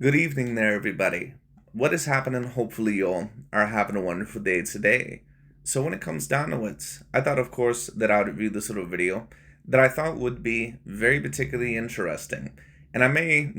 Good evening there, everybody. What is happening? Hopefully, you all are having a wonderful day today. So, when it comes down to it, I thought, of course, that I would review this little video that I thought would be very particularly interesting. And I may,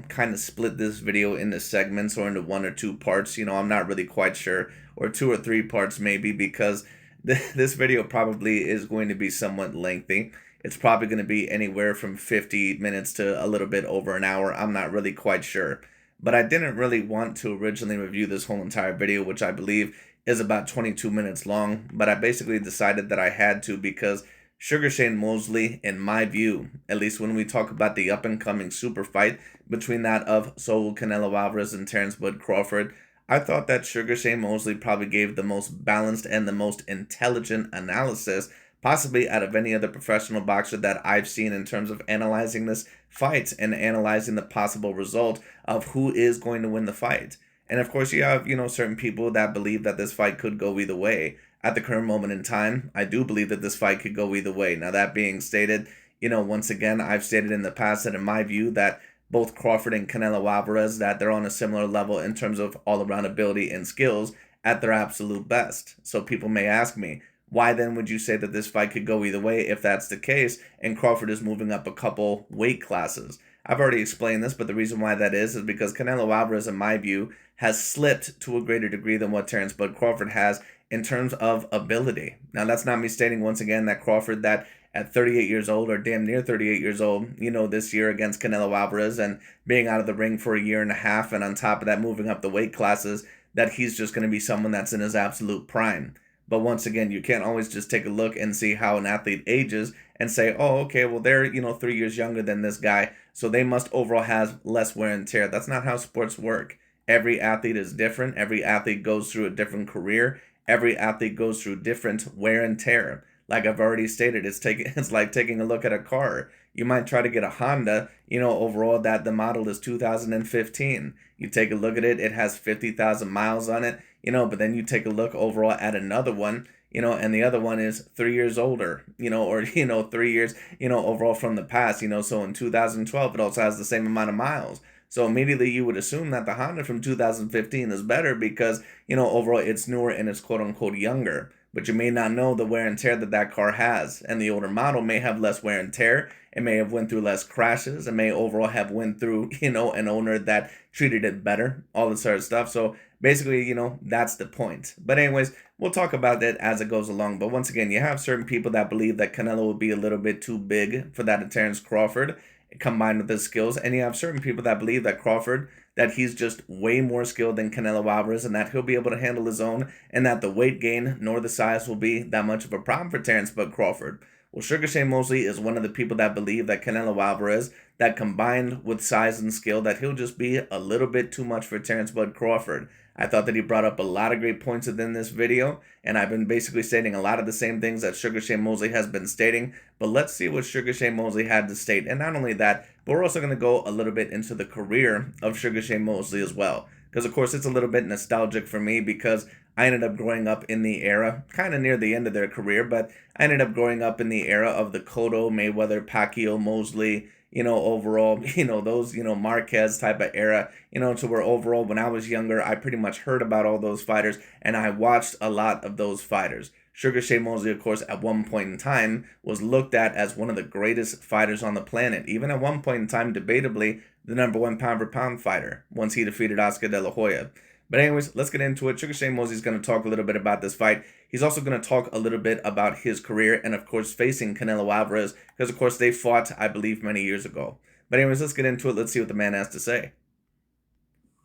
kind of split this video into segments or into one or two parts. I'm not really quite sure, or two or three parts maybe, because this video probably is going to be somewhat lengthy. It's probably going to be anywhere from 50 minutes to a little bit over an hour. I'm not really quite sure, but I didn't really want to originally review this whole entire video, which I believe is about 22 minutes long. But I basically decided that I had to because Sugar Shane Mosley, in my view, at least when we talk about the up and coming super fight between that of Saul Canelo Alvarez and Terence Crawford, I thought that Sugar Shane Mosley probably gave the most balanced and the most intelligent analysis possibly out of any other professional boxer that I've seen in terms of analyzing this fight and analyzing the possible result of who is going to win the fight. And of course, you have, certain people that believe that this fight could go either way. At the current moment in time, I do believe that this fight could go either way. Now, that being stated, once again, I've stated in the past that in my view that both Crawford and Canelo Alvarez, that they're on a similar level in terms of all-around ability and skills at their absolute best. So people may ask me, why then would you say that this fight could go either way if that's the case and Crawford is moving up a couple weight classes? I've already explained this, but the reason why that is because Canelo Alvarez, in my view, has slipped to a greater degree than what Terence Bud Crawford has in terms of ability. Now, that's not me stating once again that Crawford, that at 38 years old or damn near 38 years old, this year against Canelo Alvarez and being out of the ring for a year and a half, and on top of that, moving up the weight classes, that he's just going to be someone that's in his absolute prime. But once again, you can't always just take a look and see how an athlete ages and say, oh, okay, well, they're, 3 years younger than this guy, so they must overall have less wear and tear. That's not how sports work. Every athlete is different. Every athlete goes through a different career. Every athlete goes through different wear and tear. Like I've already stated, it's like taking a look at a car. You might try to get a Honda, overall that the model is 2015. You take a look at it, it has 50,000 miles on it, but then you take a look overall at another one, and the other one is 3 years older, or, 3 years, overall from the past, so in 2012, it also has the same amount of miles. So immediately you would assume that the Honda from 2015 is better because, overall it's newer and it's quote unquote younger. But you may not know the wear and tear that that car has. And the older model may have less wear and tear. It may have went through less crashes. It may overall have went through, an owner that treated it better, all this sort of stuff. So basically, that's the point. But anyways, we'll talk about that as it goes along. But once again, you have certain people that believe that Canelo will be a little bit too big for that of Terence Crawford combined with his skills. And you have certain people that believe that Crawford, that he's just way more skilled than Canelo Alvarez and that he'll be able to handle his own and that the weight gain nor the size will be that much of a problem for Terence Bud Crawford. Well, Sugar Shane Mosley is one of the people that believe that Canelo Alvarez, that combined with size and skill, that he'll just be a little bit too much for Terence Bud Crawford. I thought that he brought up a lot of great points within this video, and I've been basically stating a lot of the same things that Sugar Shane Mosley has been stating, but let's see what Sugar Shane Mosley had to state. And not only that, but we're also going to go a little bit into the career of Sugar Shane Mosley as well. Because, of course, it's a little bit nostalgic for me because I ended up growing up in the era, kind of near the end of their career, but I ended up growing up in the era of the Cotto, Mayweather, Pacquiao, Mosley, overall, those, Marquez type of era, to where overall, when I was younger, I pretty much heard about all those fighters and I watched a lot of those fighters. Sugar Shane Mosley, of course, at one point in time was looked at as one of the greatest fighters on the planet. Even at one point in time, debatably, the number one pound for pound fighter once he defeated Oscar De La Hoya. But anyways, let's get into it. Sugar Shane Mosley is going to talk a little bit about this fight. He's also going to talk a little bit about his career and, of course, facing Canelo Alvarez because, of course, they fought, I believe, many years ago. But anyways, let's get into it. Let's see what the man has to say.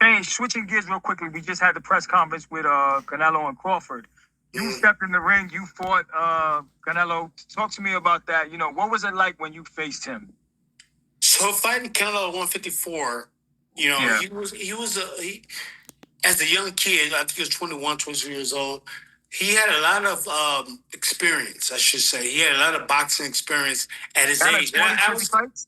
Hey, switching gears real quickly, we just had the press conference with Canelo and Crawford. You stepped in the ring, you fought Canelo. Talk to me about that. What was it like when you faced him? So fighting Canelo at 154, Yeah. as a young kid, I think he was 21, 22 years old. He had a lot of experience, I should say. He had a lot of boxing experience at his age. 40, 50 fights?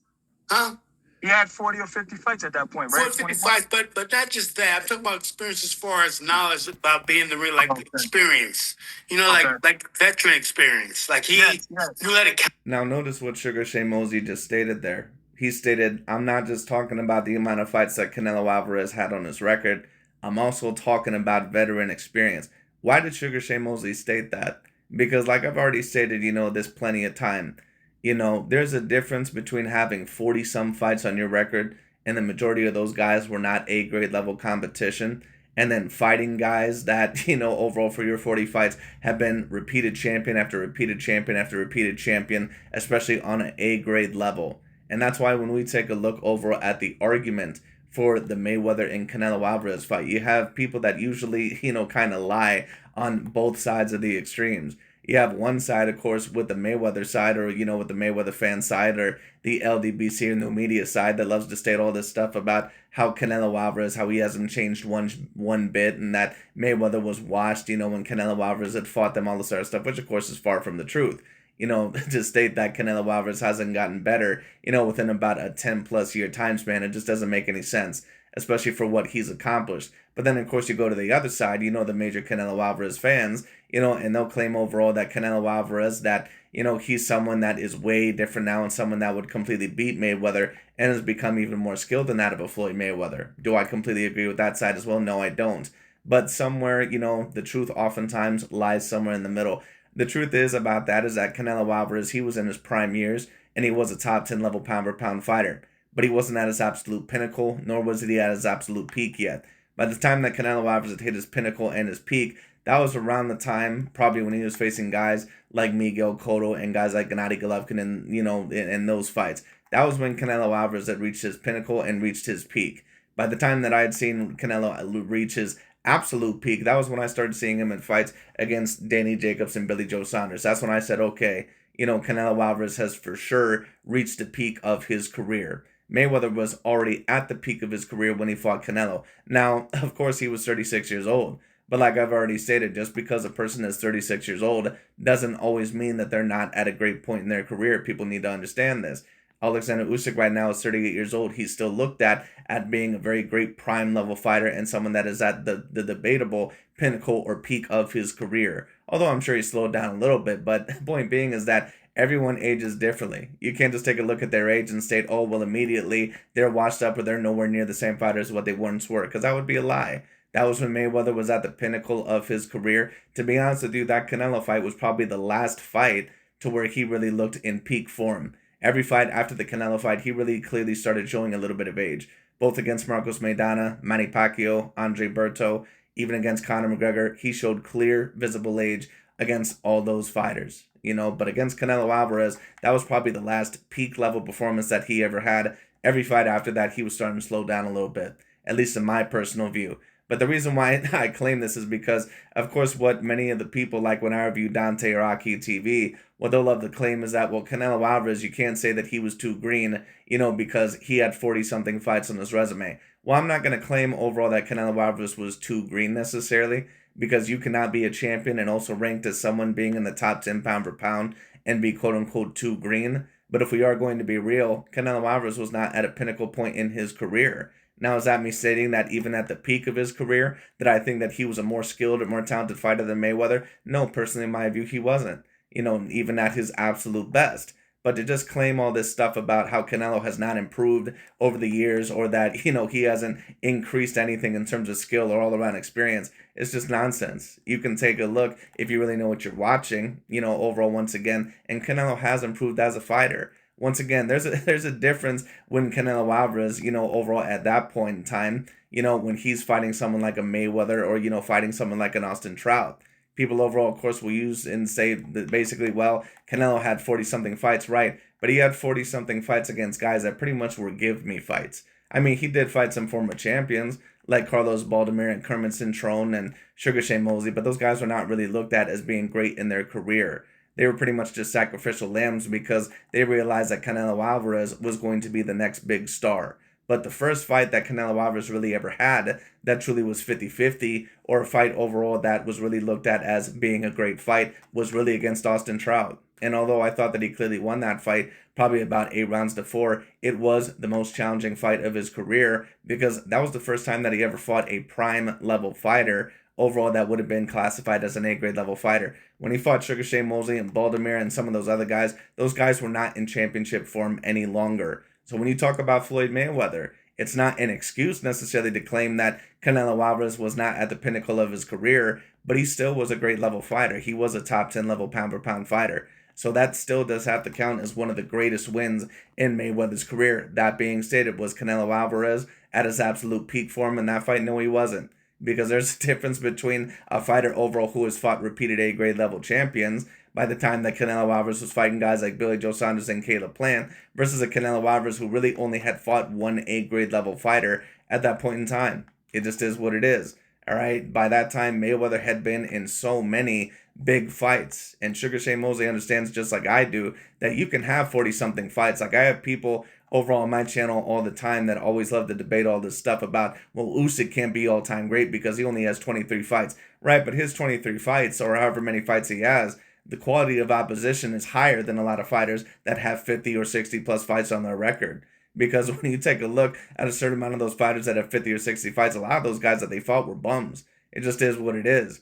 Huh? He had 40 or 50 fights at that point, right? 40, 50 fights, but not just that. I'm talking about experience as far as knowledge about being the real experience. Like veteran experience. Like he Yes. knew how to. Now, notice what Sugar Shane Mosley just stated there. He stated, "I'm not just talking about the amount of fights that Canelo Alvarez had on his record. I'm also talking about veteran experience." Why did Sugar Shane Mosley state that? Because, like I've already stated, there's plenty of time. There's a difference between having 40 some fights on your record, and the majority of those guys were not A grade level competition, and then fighting guys that, overall for your 40 fights have been repeated champion after repeated champion after repeated champion, especially on an A grade level. And that's why when we take a look overall at the argument for the Mayweather and Canelo Alvarez fight, you have people that usually, kind of lie on both sides of the extremes. You have one side, of course, with the Mayweather side, or, with the Mayweather fan side, or the LDBC or new media side that loves to state all this stuff about how Canelo Alvarez, how he hasn't changed one bit, and that Mayweather was washed, when Canelo Alvarez had fought them, all this sort of stuff, which, of course, is far from the truth. To state that Canelo Alvarez hasn't gotten better, within about a 10 plus year time span, it just doesn't make any sense, especially for what he's accomplished. But then, of course, you go to the other side, the major Canelo Alvarez fans, and they'll claim overall that Canelo Alvarez, that, he's someone that is way different now and someone that would completely beat Mayweather and has become even more skilled than that of a Floyd Mayweather. Do I completely agree with that side as well? No, I don't. But somewhere, the truth oftentimes lies somewhere in the middle. The truth is about that is that Canelo Alvarez, he was in his prime years, and he was a top 10 level pound for pound fighter. But he wasn't at his absolute pinnacle, nor was he at his absolute peak yet. By the time that Canelo Alvarez had hit his pinnacle and his peak, that was around the time, probably when he was facing guys like Miguel Cotto and guys like Gennady Golovkin and, in those fights. That was when Canelo Alvarez had reached his pinnacle and reached his peak. By the time that I had seen Canelo reach his absolute peak, that was when I started seeing him in fights against Danny Jacobs and Billy Joe Saunders. That's when I said, okay, Canelo Alvarez has for sure reached the peak of his career. Mayweather was already at the peak of his career when he fought Canelo. Now, of course, he was 36 years old. But like I've already stated, just because a person is 36 years old doesn't always mean that they're not at a great point in their career. People need to understand this. Alexander Usyk right now is 38 years old. He's still looked at being a very great prime level fighter and someone that is at the debatable pinnacle or peak of his career. Although I'm sure he slowed down a little bit, but the point being is that everyone ages differently. You can't just take a look at their age and state, oh, well, immediately they're washed up or they're nowhere near the same fighters as what they once were, because that would be a lie. That was when Mayweather was at the pinnacle of his career. To be honest with you, that Canelo fight was probably the last fight to where he really looked in peak form. Every fight after the Canelo fight, he really clearly started showing a little bit of age. Both against Marcos Maidana, Manny Pacquiao, Andre Berto, even against Conor McGregor, he showed clear, visible age against all those fighters. But against Canelo Alvarez, that was probably the last peak level performance that he ever had. Every fight after that, he was starting to slow down a little bit, at least in my personal view. But the reason why I claim this is because, of course, what many of the people, like when I review Dante or Aki TV, what they'll love to claim is that, well, Canelo Alvarez, you can't say that he was too green, because he had 40-something fights on his resume. Well, I'm not going to claim overall that Canelo Alvarez was too green necessarily, because you cannot be a champion and also ranked as someone being in the top 10 pound for pound and be quote-unquote too green. But if we are going to be real, Canelo Alvarez was not at a pinnacle point in his career. Now, is that me stating that even at the peak of his career, that I think that he was a more skilled and more talented fighter than Mayweather? No, personally, in my view, he wasn't. Even at his absolute best. But to just claim all this stuff about how Canelo has not improved over the years, or that, he hasn't increased anything in terms of skill or all-around experience, is just nonsense. You can take a look if you really know what you're watching, overall once again, and Canelo has improved as a fighter. Once again, there's a difference when Canelo Alvarez, overall at that point in time, when he's fighting someone like a Mayweather or, fighting someone like an Austin Trout. People overall, of course, will use and say that basically, well, Canelo had 40-something fights, right? But he had 40-something fights against guys that pretty much were give-me fights. I mean, he did fight some former champions like Carlos Baldomir and Kermit Cintrone and Sugar Shane Mosley, but those guys were not really looked at as being great in their career. They were pretty much just sacrificial lambs because they realized that Canelo Alvarez was going to be the next big star. But the first fight that Canelo Alvarez really ever had that truly was 50-50, or a fight overall that was really looked at as being a great fight, was really against Austin Trout. And although I thought that he clearly won that fight, probably about 8 rounds to 4, it was the most challenging fight of his career because that was the first time that he ever fought a prime level fighter overall that would have been classified as an A-grade level fighter. When he fought Sugar Shane Mosley and Baldomir and some of those other guys, those guys were not in championship form any longer. So when you talk about Floyd Mayweather, it's not an excuse necessarily to claim that Canelo Alvarez was not at the pinnacle of his career, but he still was a great level fighter. He was a top 10 level pound for pound fighter. So that still does have to count as one of the greatest wins in Mayweather's career. That being stated, was Canelo Alvarez at his absolute peak form in that fight? No, he wasn't. Because there's a difference between a fighter overall who has fought repeated A grade level champions by the time that Canelo Alvarez was fighting guys like Billy Joe Saunders and Caleb Plant versus a Canelo Alvarez who really only had fought one A grade level fighter at that point in time. It just is what it is. All right. By that time, Mayweather had been in so many big fights, and Sugar Shane Mosley understands just like I do that you can have 40 something fights. Like I have people overall on my channel all the time that always love to debate all this stuff about, well, Usyk can't be all time great because he only has 23 fights, right? But his 23 fights, or however many fights he has, the quality of opposition is higher than a lot of fighters that have 50 or 60 plus fights on their record. Because when you take a look at a certain amount of those fighters that have 50 or 60 fights, a lot of those guys that they fought were bums. It just is what it is.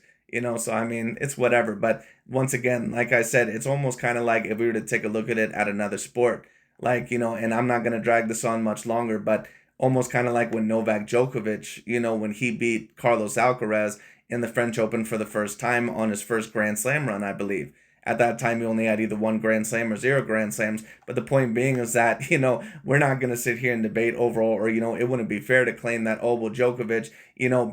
So I mean, it's whatever. But once again, like I said, it's almost kind of like if we were to take a look at it at another sport. Like, and I'm not going to drag this on much longer, but almost kind of like when Novak Djokovic, when he beat Carlos Alcaraz in the French Open for the first time on his first Grand Slam run, I believe. At that time, he only had either one Grand Slam or zero Grand Slams. But the point being is that, we're not going to sit here and debate overall, or, it wouldn't be fair to claim that, oh, well, Djokovic,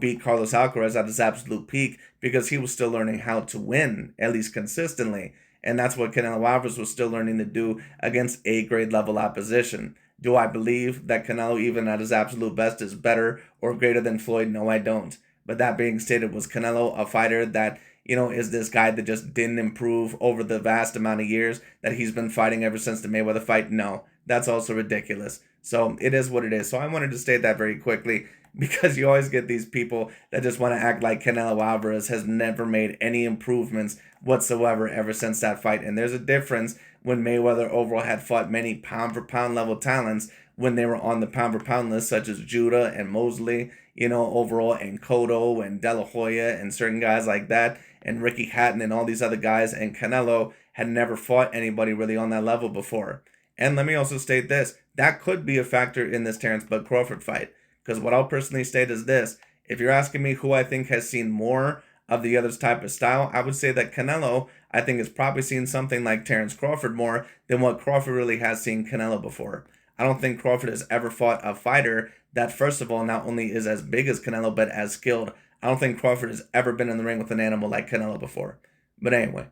beat Carlos Alcaraz at his absolute peak because he was still learning how to win, at least consistently. And that's what Canelo Alvarez was still learning to do against A-grade level opposition. Do I believe that Canelo, even at his absolute best, is better or greater than Floyd? No, I don't. But that being stated, was Canelo a fighter that, is this guy that just didn't improve over the vast amount of years that he's been fighting ever since the Mayweather fight? No, that's also ridiculous. So it is what it is. So I wanted to state that very quickly because you always get these people that just want to act like Canelo Alvarez has never made any improvements whatsoever ever since that fight. And there's a difference when Mayweather overall had fought many pound for pound level talents when they were on the pound for pound list, such as Judah and Mosley, overall, and Cotto and De La Hoya and certain guys like that, and Ricky Hatton and all these other guys, and Canelo had never fought anybody really on that level before. And let me also state this, that could be a factor in this Terence Bud Crawford fight, because what I'll personally state is this, if you're asking me who I think has seen more of the other's type of style, I would say that Canelo, I think, has probably seen something like Terence Crawford more than what Crawford really has seen Canelo before. I don't think Crawford has ever fought a fighter that, first of all, not only is as big as Canelo, but as skilled. I don't think Crawford has ever been in the ring with an animal like Canelo before. But anyway.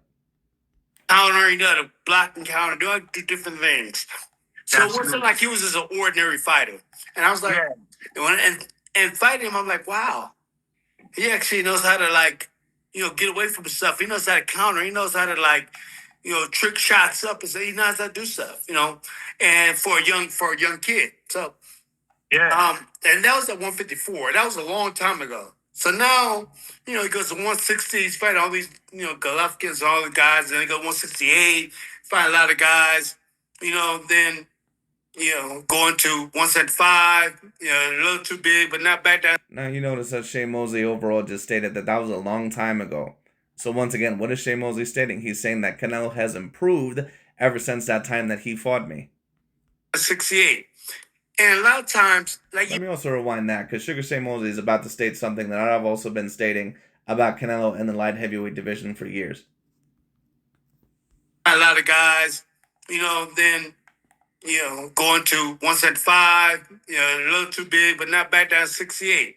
Counter, you know, to block and counter, do different things. So it wasn't like he was just an ordinary fighter. And I was like, and fighting him, I'm like, wow. He actually knows how to, get away from stuff. He knows how to counter. He knows how to, trick shots up. And so he knows how to do stuff, and for a young kid. So, and that was at 154. That was a long time ago. So now, he goes to 160. He's fighting all these, Golovkins, all the guys. And then he goes 168, fight a lot of guys, then, going to 175, a little too big, but not back down. Now, you notice that Shane Mosley overall just stated that was a long time ago. So once again, what is Shane Mosley stating? He's saying that Canelo has improved ever since that time that he fought me. 68. And a lot of times, let me also rewind that, because Sugar Shane Mosley is about to state something that I've also been stating about Canelo in the light heavyweight division for years. A lot of guys, then, going to 175, a little too big, but not back down to 68.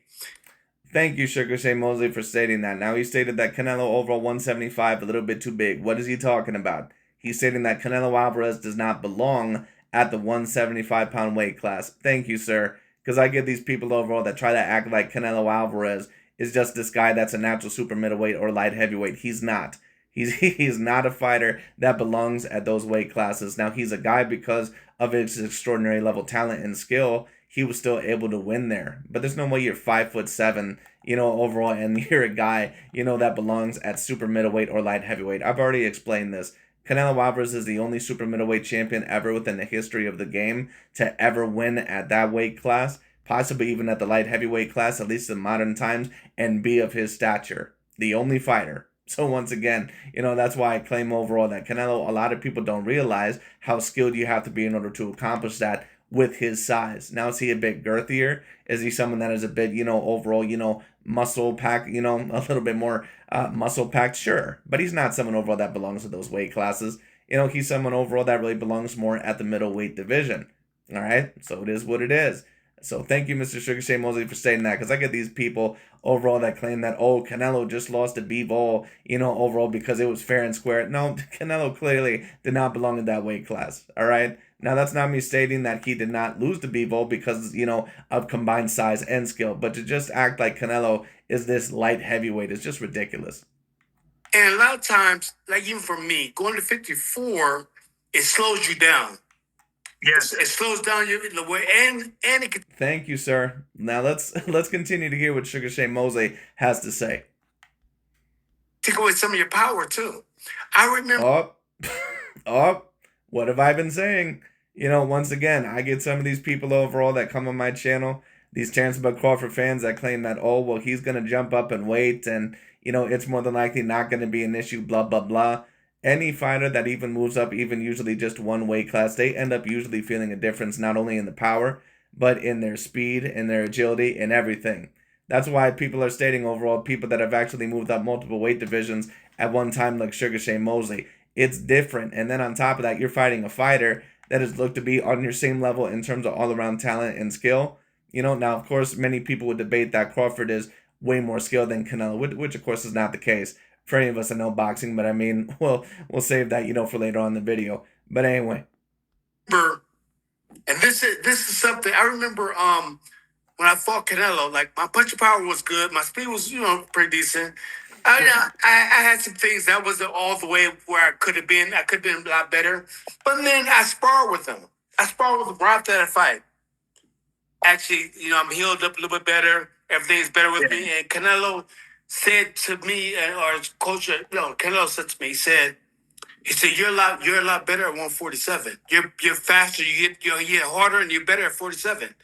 Thank you, Sugar Shane Mosley, for stating that. Now, he stated that Canelo overall 175, a little bit too big. What is he talking about? He's stating that Canelo Alvarez does not belong at the 175-pound weight class. Thank you, sir. Because I get these people overall that try to act like Canelo Alvarez is just this guy that's a natural super middleweight or light heavyweight. He's not. He's not a fighter that belongs at those weight classes. Now, he's a guy because of his extraordinary level talent and skill. He was still able to win there. But there's no way you're 5'7", overall, and you're a guy, that belongs at super middleweight or light heavyweight. I've already explained this. Canelo Alvarez is the only super middleweight champion ever within the history of the game to ever win at that weight class, possibly even at the light heavyweight class, at least in modern times, and be of his stature. The only fighter. So once again, that's why I claim overall that Canelo, a lot of people don't realize how skilled you have to be in order to accomplish that with his size. Now, is he a bit girthier? Is he someone that is a bit, overall, muscle packed, a little bit more muscle packed? Sure. But he's not someone overall that belongs to those weight classes. He's someone overall that really belongs more at the middleweight division. All right. So it is what it is. So thank you, Mr. Sugar Shane Mosley, for saying that, because I get these people overall that claim that, oh, Canelo just lost to Bivol, overall because it was fair and square. No, Canelo clearly did not belong in that weight class. All right. Now, that's not me stating that he did not lose to Bivol because, of combined size and skill, but to just act like Canelo is this light heavyweight is just ridiculous. And a lot of times, like even for me, going to 54, it slows you down. Yes, it slows down you in the way, and it can. Thank you, sir. Now let's continue to hear what Sugar Shane Mosley has to say. Take away some of your power too. I remember. What have I been saying? Once again, I get some of these people overall that come on my channel, these Terence Crawford fans that claim that, oh, well, he's going to jump up in weight and, it's more than likely not going to be an issue, blah, blah, blah. Any fighter that even moves up, even usually just one weight class, they end up usually feeling a difference, not only in the power, but in their speed, in their agility, and everything. That's why people are stating overall, people that have actually moved up multiple weight divisions at one time, like Sugar Shane Mosley, it's different. And then on top of that, you're fighting a fighter that is looked to be on your same level in terms of all-around talent and skill. Now, of course, many people would debate that Crawford is way more skilled than Canelo, which of course is not the case for any of us that know boxing. But I mean, we'll save that, for later on in the video. But anyway. And this is something I remember when I fought Canelo, like my punching power was good. My speed was, pretty decent. I had some things that wasn't all the way where I could have been. I could have been a lot better. But then I sparred with him. Right after that fight. Actually, I'm healed up a little bit better. Everything's better with me. And Canelo said to me, or his coach, Canelo said to me, he said, you're a lot better at 147. You're faster. You get harder, and you're better at 47.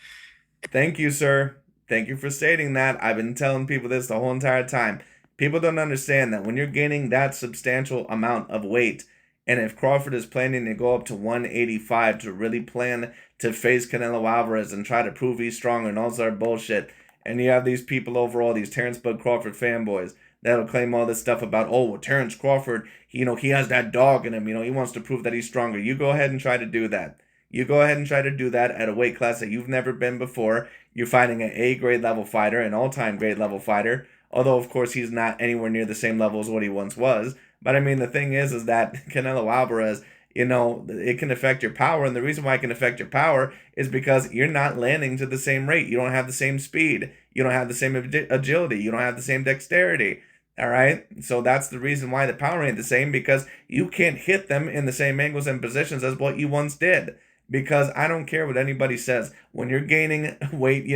Thank you, sir. Thank you for stating that. I've been telling people this the whole entire time. People don't understand that when you're gaining that substantial amount of weight, and if Crawford is planning to go up to 185 to really plan to face Canelo Alvarez and try to prove he's stronger and all that bullshit, and you have these people overall, these Terence Crawford fanboys, that'll claim all this stuff about, oh, well, Terence Crawford, he has that dog in him, he wants to prove that he's stronger. You go ahead and try to do that. You go ahead and try to do that at a weight class that you've never been before. You're fighting an A-grade level fighter, an all-time grade level fighter, although, of course, he's not anywhere near the same level as what he once was. But, I mean, the thing is that Canelo Alvarez, it can affect your power. And the reason why it can affect your power is because you're not landing to the same rate. You don't have the same speed. You don't have the same agility. You don't have the same dexterity. All right? So that's the reason why the power ain't the same, because you can't hit them in the same angles and positions as what you once did. Because I don't care what anybody says. When you're gaining weight,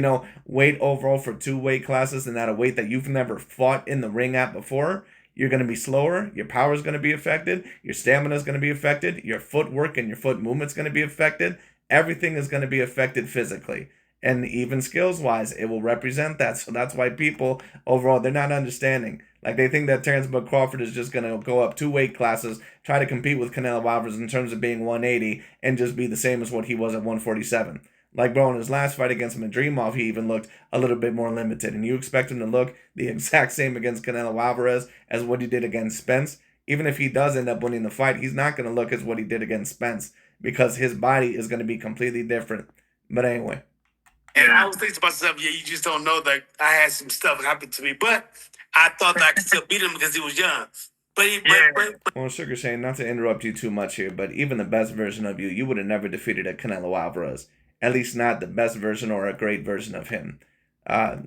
weight overall for two weight classes and at a weight that you've never fought in the ring at before, you're going to be slower. Your power is going to be affected. Your stamina is going to be affected. Your footwork and your foot movement is going to be affected. Everything is going to be affected physically. And even skills-wise, it will represent that. So that's why people, overall, they're not understanding. Like, they think that Terence Crawford is just going to go up two weight classes, try to compete with Canelo Alvarez in terms of being 180, and just be the same as what he was at 147. Like, bro, in his last fight against Madrimov, he even looked a little bit more limited. And you expect him to look the exact same against Canelo Alvarez as what he did against Spence. Even if he does end up winning the fight, he's not going to look as what he did against Spence, because his body is going to be completely different. But anyway. And I was thinking to myself, you just don't know that I had some stuff happen to me. But I thought that I could still beat him because he was young. Well, Sugar Shane, not to interrupt you too much here, but even the best version of you would have never defeated a Canelo Alvarez. At least not the best version or a great version of him.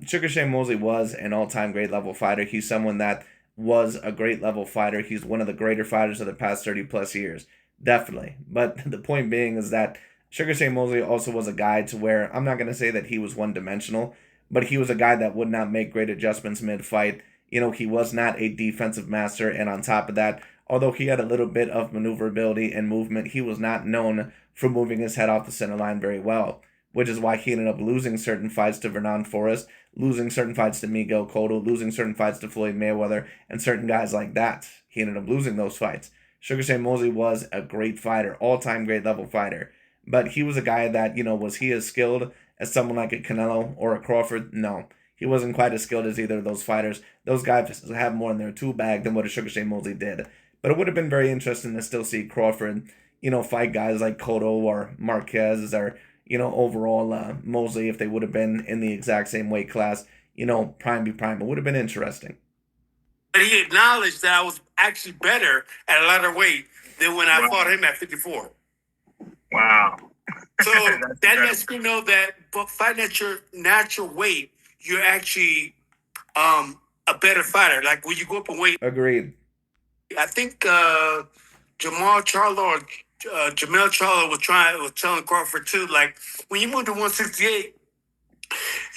Sugar Shane Mosley was an all-time great level fighter. He's someone that was a great level fighter. He's one of the greater fighters of the past 30-plus years. Definitely. But the point being is that Sugar Shane Mosley also was a guy to where, I'm not going to say that he was one-dimensional, but he was a guy that would not make great adjustments mid-fight. He was not a defensive master, and on top of that, although he had a little bit of maneuverability and movement, he was not known for moving his head off the center line very well, which is why he ended up losing certain fights to Vernon Forrest, losing certain fights to Miguel Cotto, losing certain fights to Floyd Mayweather, and certain guys like that. He ended up losing those fights. Sugar Shane Mosley was a great fighter, all-time great level fighter. but he was a guy that, was he as skilled as someone like a Canelo or a Crawford? No. He wasn't quite as skilled as either of those fighters. Those guys have more in their tool bag than what a Sugar Shane Mosley did. But it would have been very interesting to still see Crawford, fight guys like Cotto or Marquez or, overall Mosley if they would have been in the exact same weight class, prime be prime. It would have been interesting. But he acknowledged that I was actually better at a lighter weight than when I fought him at 54. Wow. So that lets me know that fighting at your natural weight, you're actually a better fighter. Like when you go up in weight. Agreed. I think Jamel Charlo was telling Crawford too. Like when you move to 168,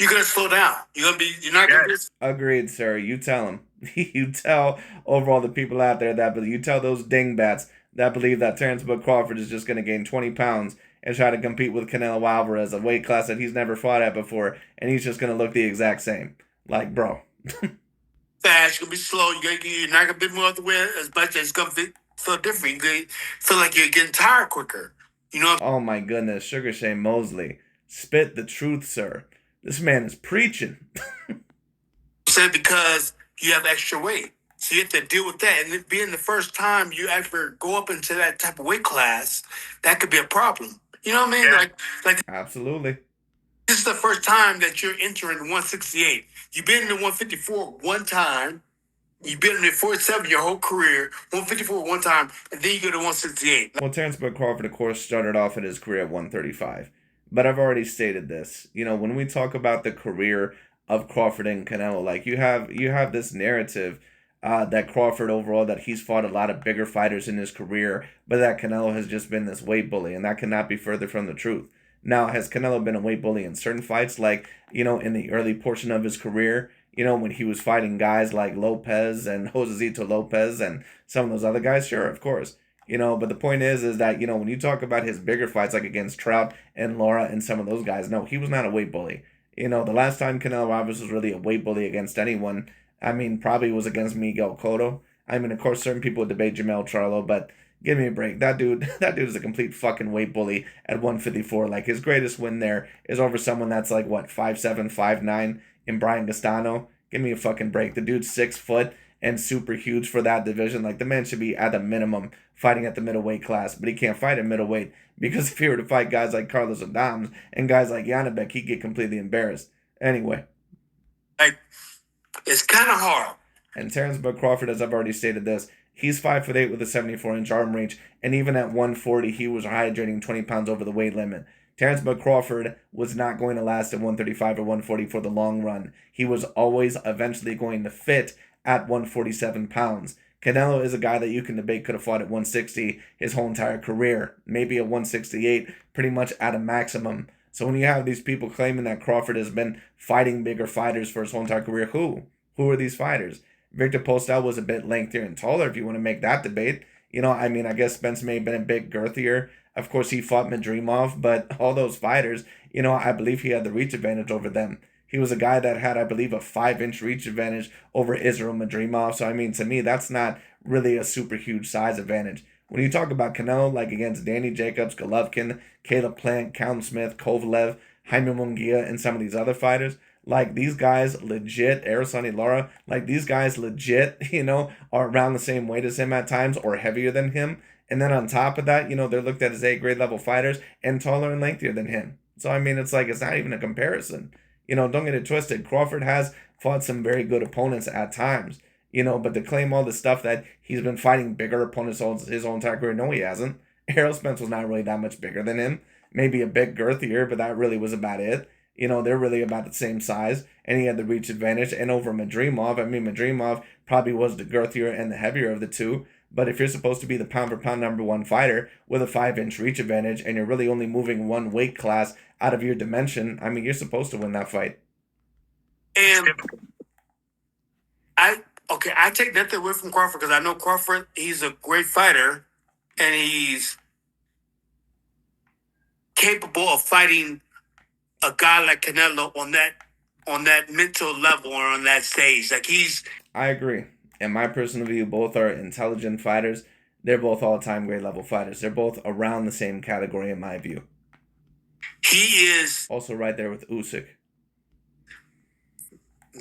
you're gonna slow down. You're not gonna be. Agreed, sir. You tell him. You tell overall the people out there you tell those dingbats that believe that Terence Crawford is just going to gain 20 pounds and try to compete with Canelo Alvarez, a weight class that he's never fought at before, and he's just going to look the exact same. Like, bro. Fast, you're going to be slow. You're not going to be moving the way as much. It's going to feel different. You feel like you're getting tired quicker. Oh, my goodness. Sugar Shane Mosley. Spit the truth, sir. This man is preaching. Because you have extra weight. So you have to deal with that. And it being the first time you ever go up into that type of weight class, that could be a problem. You know what I mean? Yeah. Like Absolutely. This is the first time that you're entering 168. You've been in the 154 one time. You've been in the 47 your whole career, 154 one time, and then you go to 168. Well, Terence Crawford, of course, started off in his career at 135. But I've already stated this. When we talk about the career of Crawford and Canelo, like you have this narrative that Crawford overall, that he's fought a lot of bigger fighters in his career, but that Canelo has just been this weight bully, and that cannot be further from the truth. Now, has Canelo been a weight bully in certain fights, like, in the early portion of his career, when he was fighting guys like Lopez and Josecito Lopez and some of those other guys? Sure, of course. But the point is that, when you talk about his bigger fights, like against Trout and Lara and some of those guys, no, he was not a weight bully. The last time Canelo Alvarez was really a weight bully against anyone, probably was against Miguel Cotto. Of course, certain people would debate Jamel Charlo, but give me a break. That dude is a complete fucking weight bully at 154. Like, his greatest win there is over someone that's like, what, 5'7", 5'9", in Brian Gastano. Give me a fucking break. The dude's 6 foot and super huge for that division. Like, the man should be at the minimum fighting at the middleweight class, but he can't fight at middleweight because if he were to fight guys like Carlos Adams and guys like Yanibek, he'd get completely embarrassed. Anyway. It's kind of hard. And Terence Crawford, as I've already stated this, he's 5'8" with a 74-inch arm reach, and even at 140, he was hydrating 20 pounds over the weight limit. Terence Crawford was not going to last at 135 or 140 for the long run. He was always eventually going to fit at 147 pounds. Canelo is a guy that you can debate could have fought at 160 his whole entire career, maybe at 168, pretty much at a maximum. So when you have these people claiming that Crawford has been fighting bigger fighters for his whole entire career, who are these fighters? Victor Postel was a bit lengthier and taller, if you want to make that debate. I guess Spence may have been a bit girthier. Of course, he fought Madrimov, but all those fighters, I believe he had the reach advantage over them. He was a guy that had, I believe, a 5-inch reach advantage over Israel Madrimov. So, to me, that's not really a super huge size advantage. When you talk about Canelo, like against Danny Jacobs, Golovkin, Caleb Plant, Callum Smith, Kovalev, Jaime Munguia, and some of these other fighters, like these guys legit, Arasani Lara, like these guys legit, are around the same weight as him at times or heavier than him. And then on top of that, they're looked at as A-grade level fighters and taller and lengthier than him. So, it's like, it's not even a comparison. Don't get it twisted. Crawford has fought some very good opponents at times, but to claim all the stuff that he's been fighting bigger opponents his whole entire career, no, he hasn't. Errol Spence was not really that much bigger than him. Maybe a bit girthier, but that really was about it. They're really about the same size, and he had the reach advantage. And over Madrimov, Madrimov probably was the girthier and the heavier of the two. But if you're supposed to be the pound-for-pound number one fighter with a 5-inch reach advantage, and you're really only moving one weight class out of your dimension, you're supposed to win that fight. And I take nothing away from Crawford because I know Crawford, he's a great fighter, and he's capable of fighting a guy like Canelo on that mental level or on that stage. Like I agree. In my personal view, both are intelligent fighters. They're both all-time grade level fighters. They're both around the same category in my view. He is. Also right there with Usyk.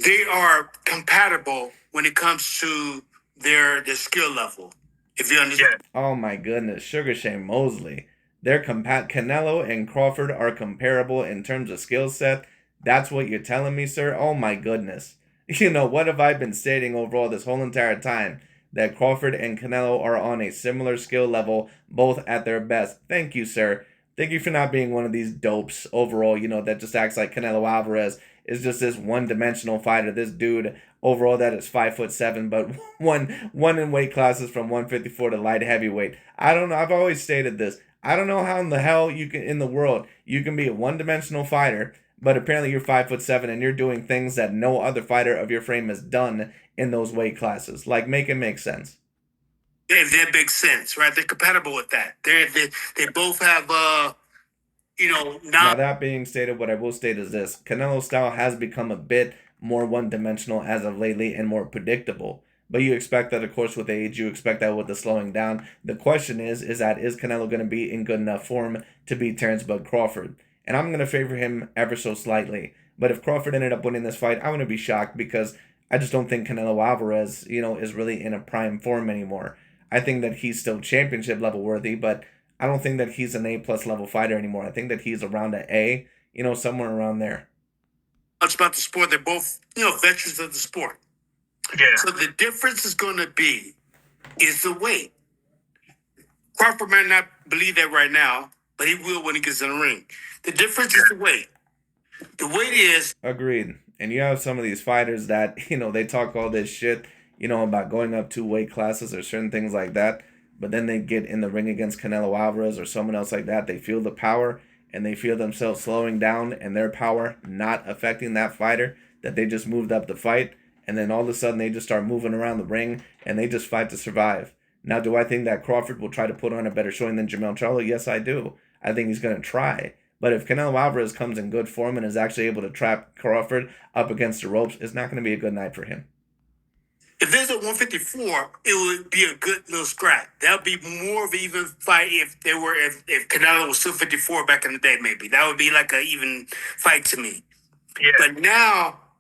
They are compatible when it comes to their skill level. If you understand. Oh my goodness, Sugar Shane Mosley. Canelo and Crawford are comparable in terms of skill set. That's what you're telling me, sir? Oh my goodness. You know, what have I been stating overall this whole entire time? That Crawford and Canelo are on a similar skill level, both at their best. Thank you, sir. Thank you for not being one of these dopes overall, you know, that just acts like Canelo Alvarez is just this one-dimensional fighter. This dude overall that is 5'7", but one in weight classes from 154 to light heavyweight. I don't know. I've always stated this. I don't know how in the hell you can in the world you can be a one-dimensional fighter, but apparently you're 5'7" and you're doing things that no other fighter of your frame has done in those weight classes. Like, make it make sense. They make sense, right? They're compatible with that. They both have Now that being stated, what I will state is this: Canelo's style has become a bit more one-dimensional as of lately and more predictable. But you expect that, of course, with age. You expect that with the slowing down. The question is Canelo going to be in good enough form to beat Terence Bud Crawford? And I'm going to favor him ever so slightly. But if Crawford ended up winning this fight, I wouldn't be shocked because I just don't think Canelo Alvarez, you know, is really in a prime form anymore. I think that he's still championship level worthy, but I don't think that he's an A+ level fighter anymore. I think that he's around an A, you know, somewhere around there. Much about the sport. They're both, veterans of the sport. Yeah. So the difference is going to be the weight. Crawford might not believe that right now, but he will when he gets in the ring. The difference is the weight. The weight is... Agreed. And you have some of these fighters that, you know, they talk all this shit, you know, about going up 2 weight classes or certain things like that. But then they get in the ring against Canelo Alvarez or someone else like that. They feel the power and they feel themselves slowing down and their power not affecting that fighter that they just moved up the fight. And then all of a sudden they just start moving around the ring and they just fight to survive. Now, do I think that Crawford will try to put on a better showing than Jermell Charlo? Yes, I do. I think he's going to try. But if Canelo Alvarez comes in good form and is actually able to trap Crawford up against the ropes, it's not going to be a good night for him. If there's a 154, it would be a good little scrap. That would be more of an even fight if Canelo was still 54 back in the day, maybe. That would be like an even fight to me. Yeah.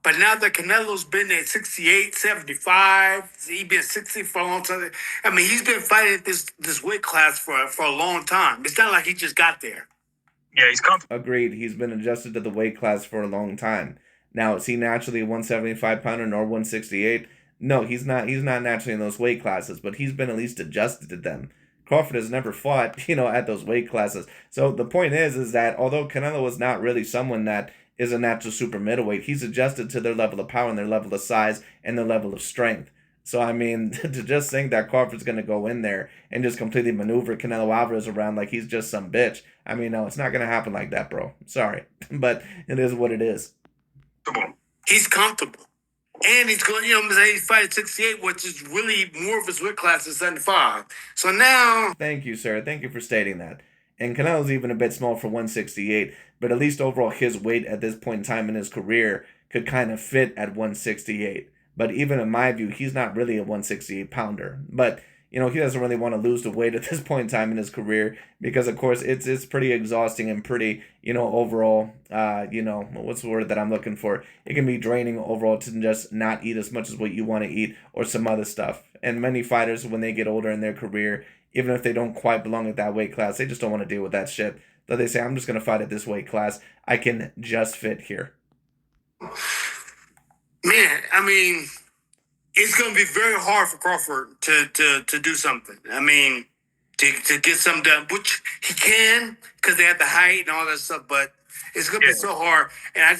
But now that Canelo's been at 68, 75, he's been 60 for a long time. I mean, he's been fighting this weight class for a long time. It's not like he just got there. Yeah, he's comfortable. Agreed. He's been adjusted to the weight class for a long time. Now, is he naturally a 175-pounder nor 168? No, he's not. He's not naturally in those weight classes, but he's been at least adjusted to them. Crawford has never fought, you know, at those weight classes. So the point is that although Canelo is not really someone that is a natural super middleweight, he's adjusted to their level of power and their level of size and their level of strength. So, I mean, to just think that Crawford's going to go in there and just completely maneuver Canelo Alvarez around like he's just some bitch. I mean, no, it's not going to happen like that, bro. Sorry. But it is what it is. He's comfortable. And he's going, he's fighting 68, which is really more of his weight class than 75. So now... Thank you, sir. Thank you for stating that. And Canelo's even a bit small for 168, but at least overall his weight at this point in time in his career could kind of fit at 168. But even in my view, he's not really a 168-pounder. But, you know, he doesn't really want to lose the weight at this point in time in his career because, of course, it's pretty exhausting and pretty, you know, overall, what's the word that I'm looking for? It can be draining overall to just not eat as much as what you want to eat or some other stuff. And many fighters, when they get older in their career, even if they don't quite belong at that weight class, they just don't want to deal with that shit. So they say, I'm just going to fight at this weight class. I can just fit here. Man, I mean, it's going to be very hard for Crawford to do something. I mean, to get something done, which he can because they have the height and all that stuff, but it's going to be so hard. And I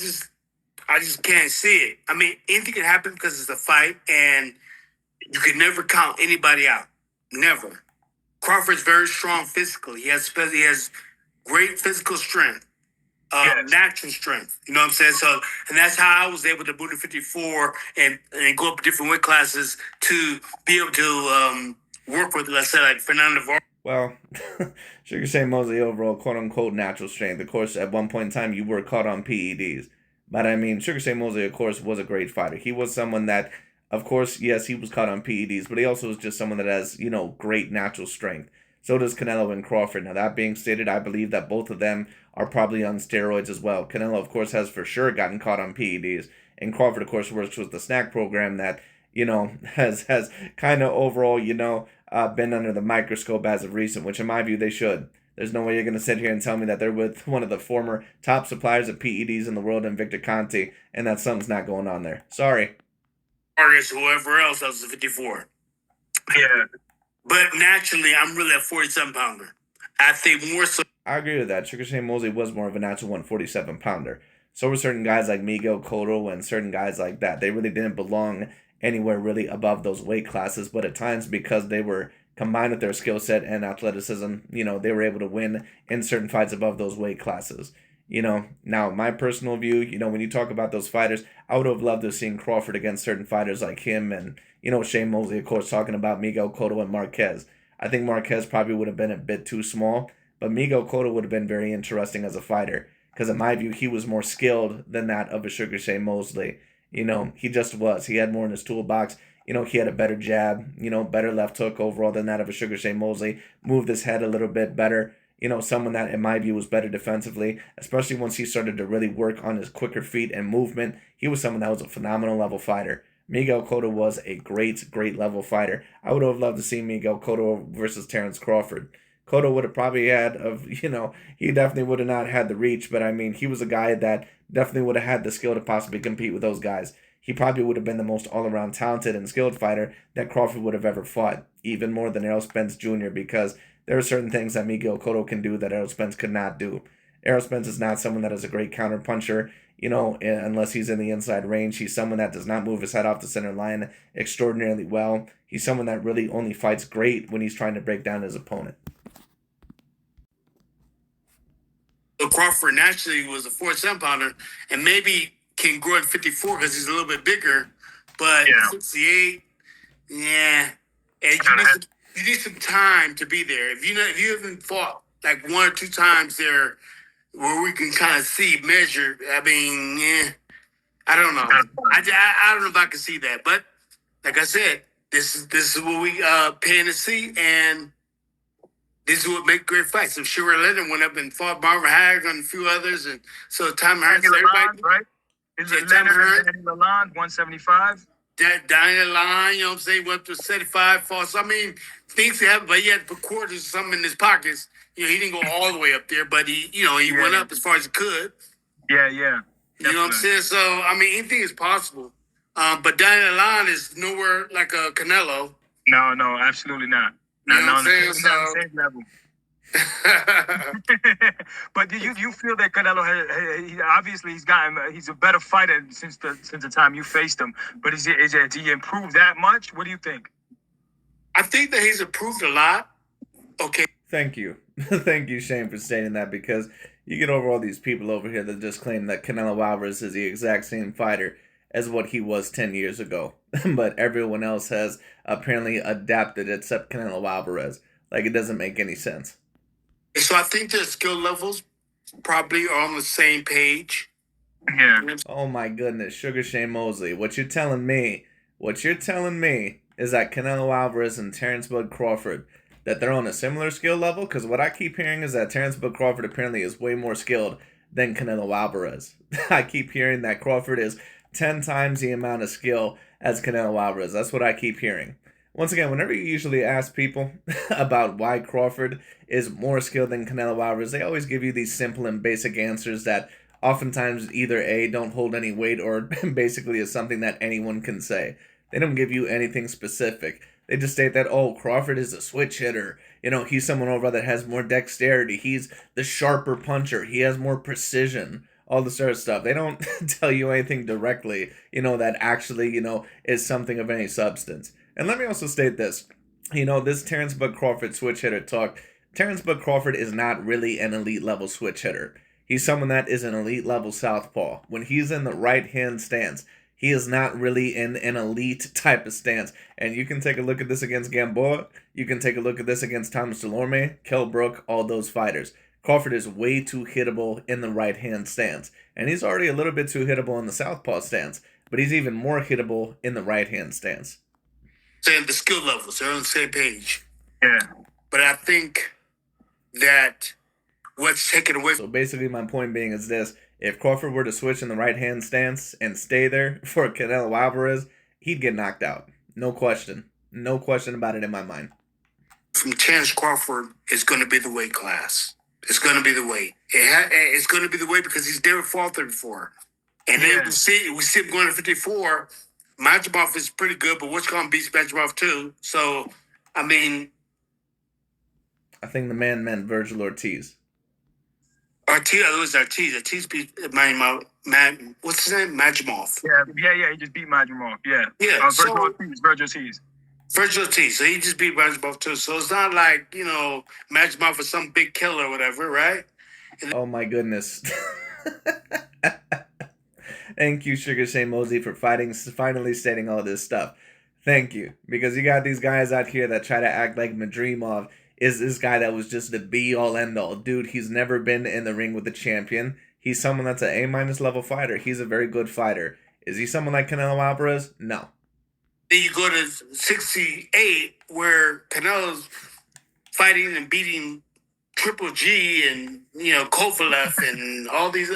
just can't see it. I mean, anything can happen because it's a fight, and you can never count anybody out. Never. Crawford's very strong physically. He has great physical strength. Natural strength, you know what I'm saying? So, and that's how I was able to move to 54 and go up different weight classes to be able to work with, let's say, like Fernando Navarro. Well, Sugar Shane Mosley overall, quote-unquote, natural strength. Of course, at one point in time, you were caught on PEDs. But, I mean, Sugar Shane Mosley, of course, was a great fighter. He was someone that, of course, yes, he was caught on PEDs, but he also was just someone that has, you know, great natural strength. So does Canelo and Crawford. Now, that being stated, I believe that both of them are probably on steroids as well. Canelo, of course, has for sure gotten caught on PEDs. And Crawford, of course, works with the snack program that, has kind of overall, been under the microscope as of recent, which in my view, they should. There's no way you're going to sit here and tell me that they're with one of the former top suppliers of PEDs in the world in Victor Conte and that something's not going on there. Sorry. Vargas, whoever else, I was a 54. Yeah. But naturally, I'm really a 47-pounder. I think more so. I agree with that. Sugar Shane Mosley was more of a natural 147-pounder. So were certain guys like Miguel Cotto and certain guys like that. They really didn't belong anywhere really above those weight classes, but at times because they were combined with their skill set and athleticism, they were able to win in certain fights above those weight classes. Now my personal view, when you talk about those fighters, I would have loved to have seen Crawford against certain fighters like him and, Shane Mosley, of course, talking about Miguel Cotto and Marquez. I think Marquez probably would have been a bit too small, but Miguel Cotto would have been very interesting as a fighter because in my view, he was more skilled than that of a Sugar Shane Mosley. He just was. He had more in his toolbox. He had a better jab, better left hook overall than that of a Sugar Shane Mosley. Moved his head a little bit better. Someone that, in my view, was better defensively, especially once he started to really work on his quicker feet and movement. He was someone that was a phenomenal level fighter. Miguel Cotto was a great, great level fighter. I would have loved to see Miguel Cotto versus Terence Crawford. Cotto would have probably he definitely would have not had the reach, but I mean, he was a guy that definitely would have had the skill to possibly compete with those guys. He probably would have been the most all-around talented and skilled fighter that Crawford would have ever fought, even more than Errol Spence Jr., because there are certain things that Miguel Cotto can do that Errol Spence could not do. Errol Spence is not someone that is a great counter puncher, unless he's in the inside range. He's someone that does not move his head off the center line extraordinarily well. He's someone that really only fights great when he's trying to break down his opponent. So Crawford naturally was a 47-pounder, and maybe can grow at 54 because he's a little bit bigger, but 68, yeah. And you need some time to be there. If you haven't fought like one or two times there where we can kind of measure, I mean, I don't know. I don't know if I can see that. But like I said, this is what we paying to see, and this is what make great fights. So Sugar Leonard went up and fought Barbara Hagg and a few others, and so Tom Hearns, everybody, right? Is it Leonard and Lalonde, 175? Down the line, you know what I'm saying, went up to 75 falls. So, I mean, things happen, but he had to put quarters or something in his pockets. He didn't go all the way up there, but he went up as far as he could. Yeah. You know what I'm saying? So, I mean, anything is possible. But down the line is nowhere like a Canelo. No, absolutely not. You know what I'm saying? So, same level. But do you feel that Canelo he's a better fighter since the time you faced him? But did he improve that much? What do you think? I think that he's improved a lot. Okay. Thank you. Thank you, Shane, for stating that, because you get over all these people over here that just claim that Canelo Alvarez is the exact same fighter as what he was 10 years ago. But everyone else has apparently adapted except Canelo Alvarez. Like, it doesn't make any sense. So I think their skill levels probably are on the same page. Yeah. Oh my goodness, Sugar Shane Mosley. What you're telling me is that Canelo Alvarez and Terence Bud Crawford, that they're on a similar skill level? Because what I keep hearing is that Terence Bud Crawford apparently is way more skilled than Canelo Alvarez. I keep hearing that Crawford is 10 times the amount of skill as Canelo Alvarez. That's what I keep hearing. Once again, whenever you usually ask people about why Crawford is more skilled than Canelo Alvarez, they always give you these simple and basic answers that oftentimes either A, don't hold any weight, or basically is something that anyone can say. They don't give you anything specific. They just state that, Crawford is a switch hitter. He's someone over that has more dexterity. He's the sharper puncher. He has more precision. All this sort of stuff. They don't tell you anything directly, that actually, is something of any substance. And let me also state this. This Terence Bud Crawford switch hitter talk, Terence Bud Crawford is not really an elite level switch hitter. He's someone that is an elite level southpaw. When he's in the right hand stance, he is not really in an elite type of stance. And you can take a look at this against Gamboa. You can take a look at this against Thomas Delorme, Kell Brook, all those fighters. Crawford is way too hittable in the right hand stance. And he's already a little bit too hittable in the southpaw stance. But he's even more hittable in the right hand stance. Saying the skill levels, they're on the same page. Yeah. But I think that what's taken away. So basically, my point being is this: if Crawford were to switch in the right hand stance and stay there for Canelo Alvarez, he'd get knocked out. No question. No question about it in my mind. From Terence Crawford is going to be the weight class. It's going to be the weight. It's going to be the weight because he's never fought there before. And then we see him going to 54. Majimov is pretty good, but what's going to beat Majimov too? So, I mean, I think the man meant Virgil Ortiz. It was Ortiz. Ortiz beat Majimov. What's his name? Majimov. Yeah. He just beat Majimov. Yeah. Virgil Ortiz. Virgil Ortiz. So he just beat Majimov too. So it's not like, Majimov is some big killer or whatever, right? Oh my goodness. Thank you, Sugar Shane Mosley, for finally stating all this stuff. Thank you. Because you got these guys out here that try to act like Madrimov is this guy that was just the be-all, end-all. Dude, he's never been in the ring with the champion. He's someone that's an A- level fighter. He's a very good fighter. Is he someone like Canelo Alvarez? No. Then you go to 68, where Canelo's fighting and beating Triple G and, Kovalev and all these.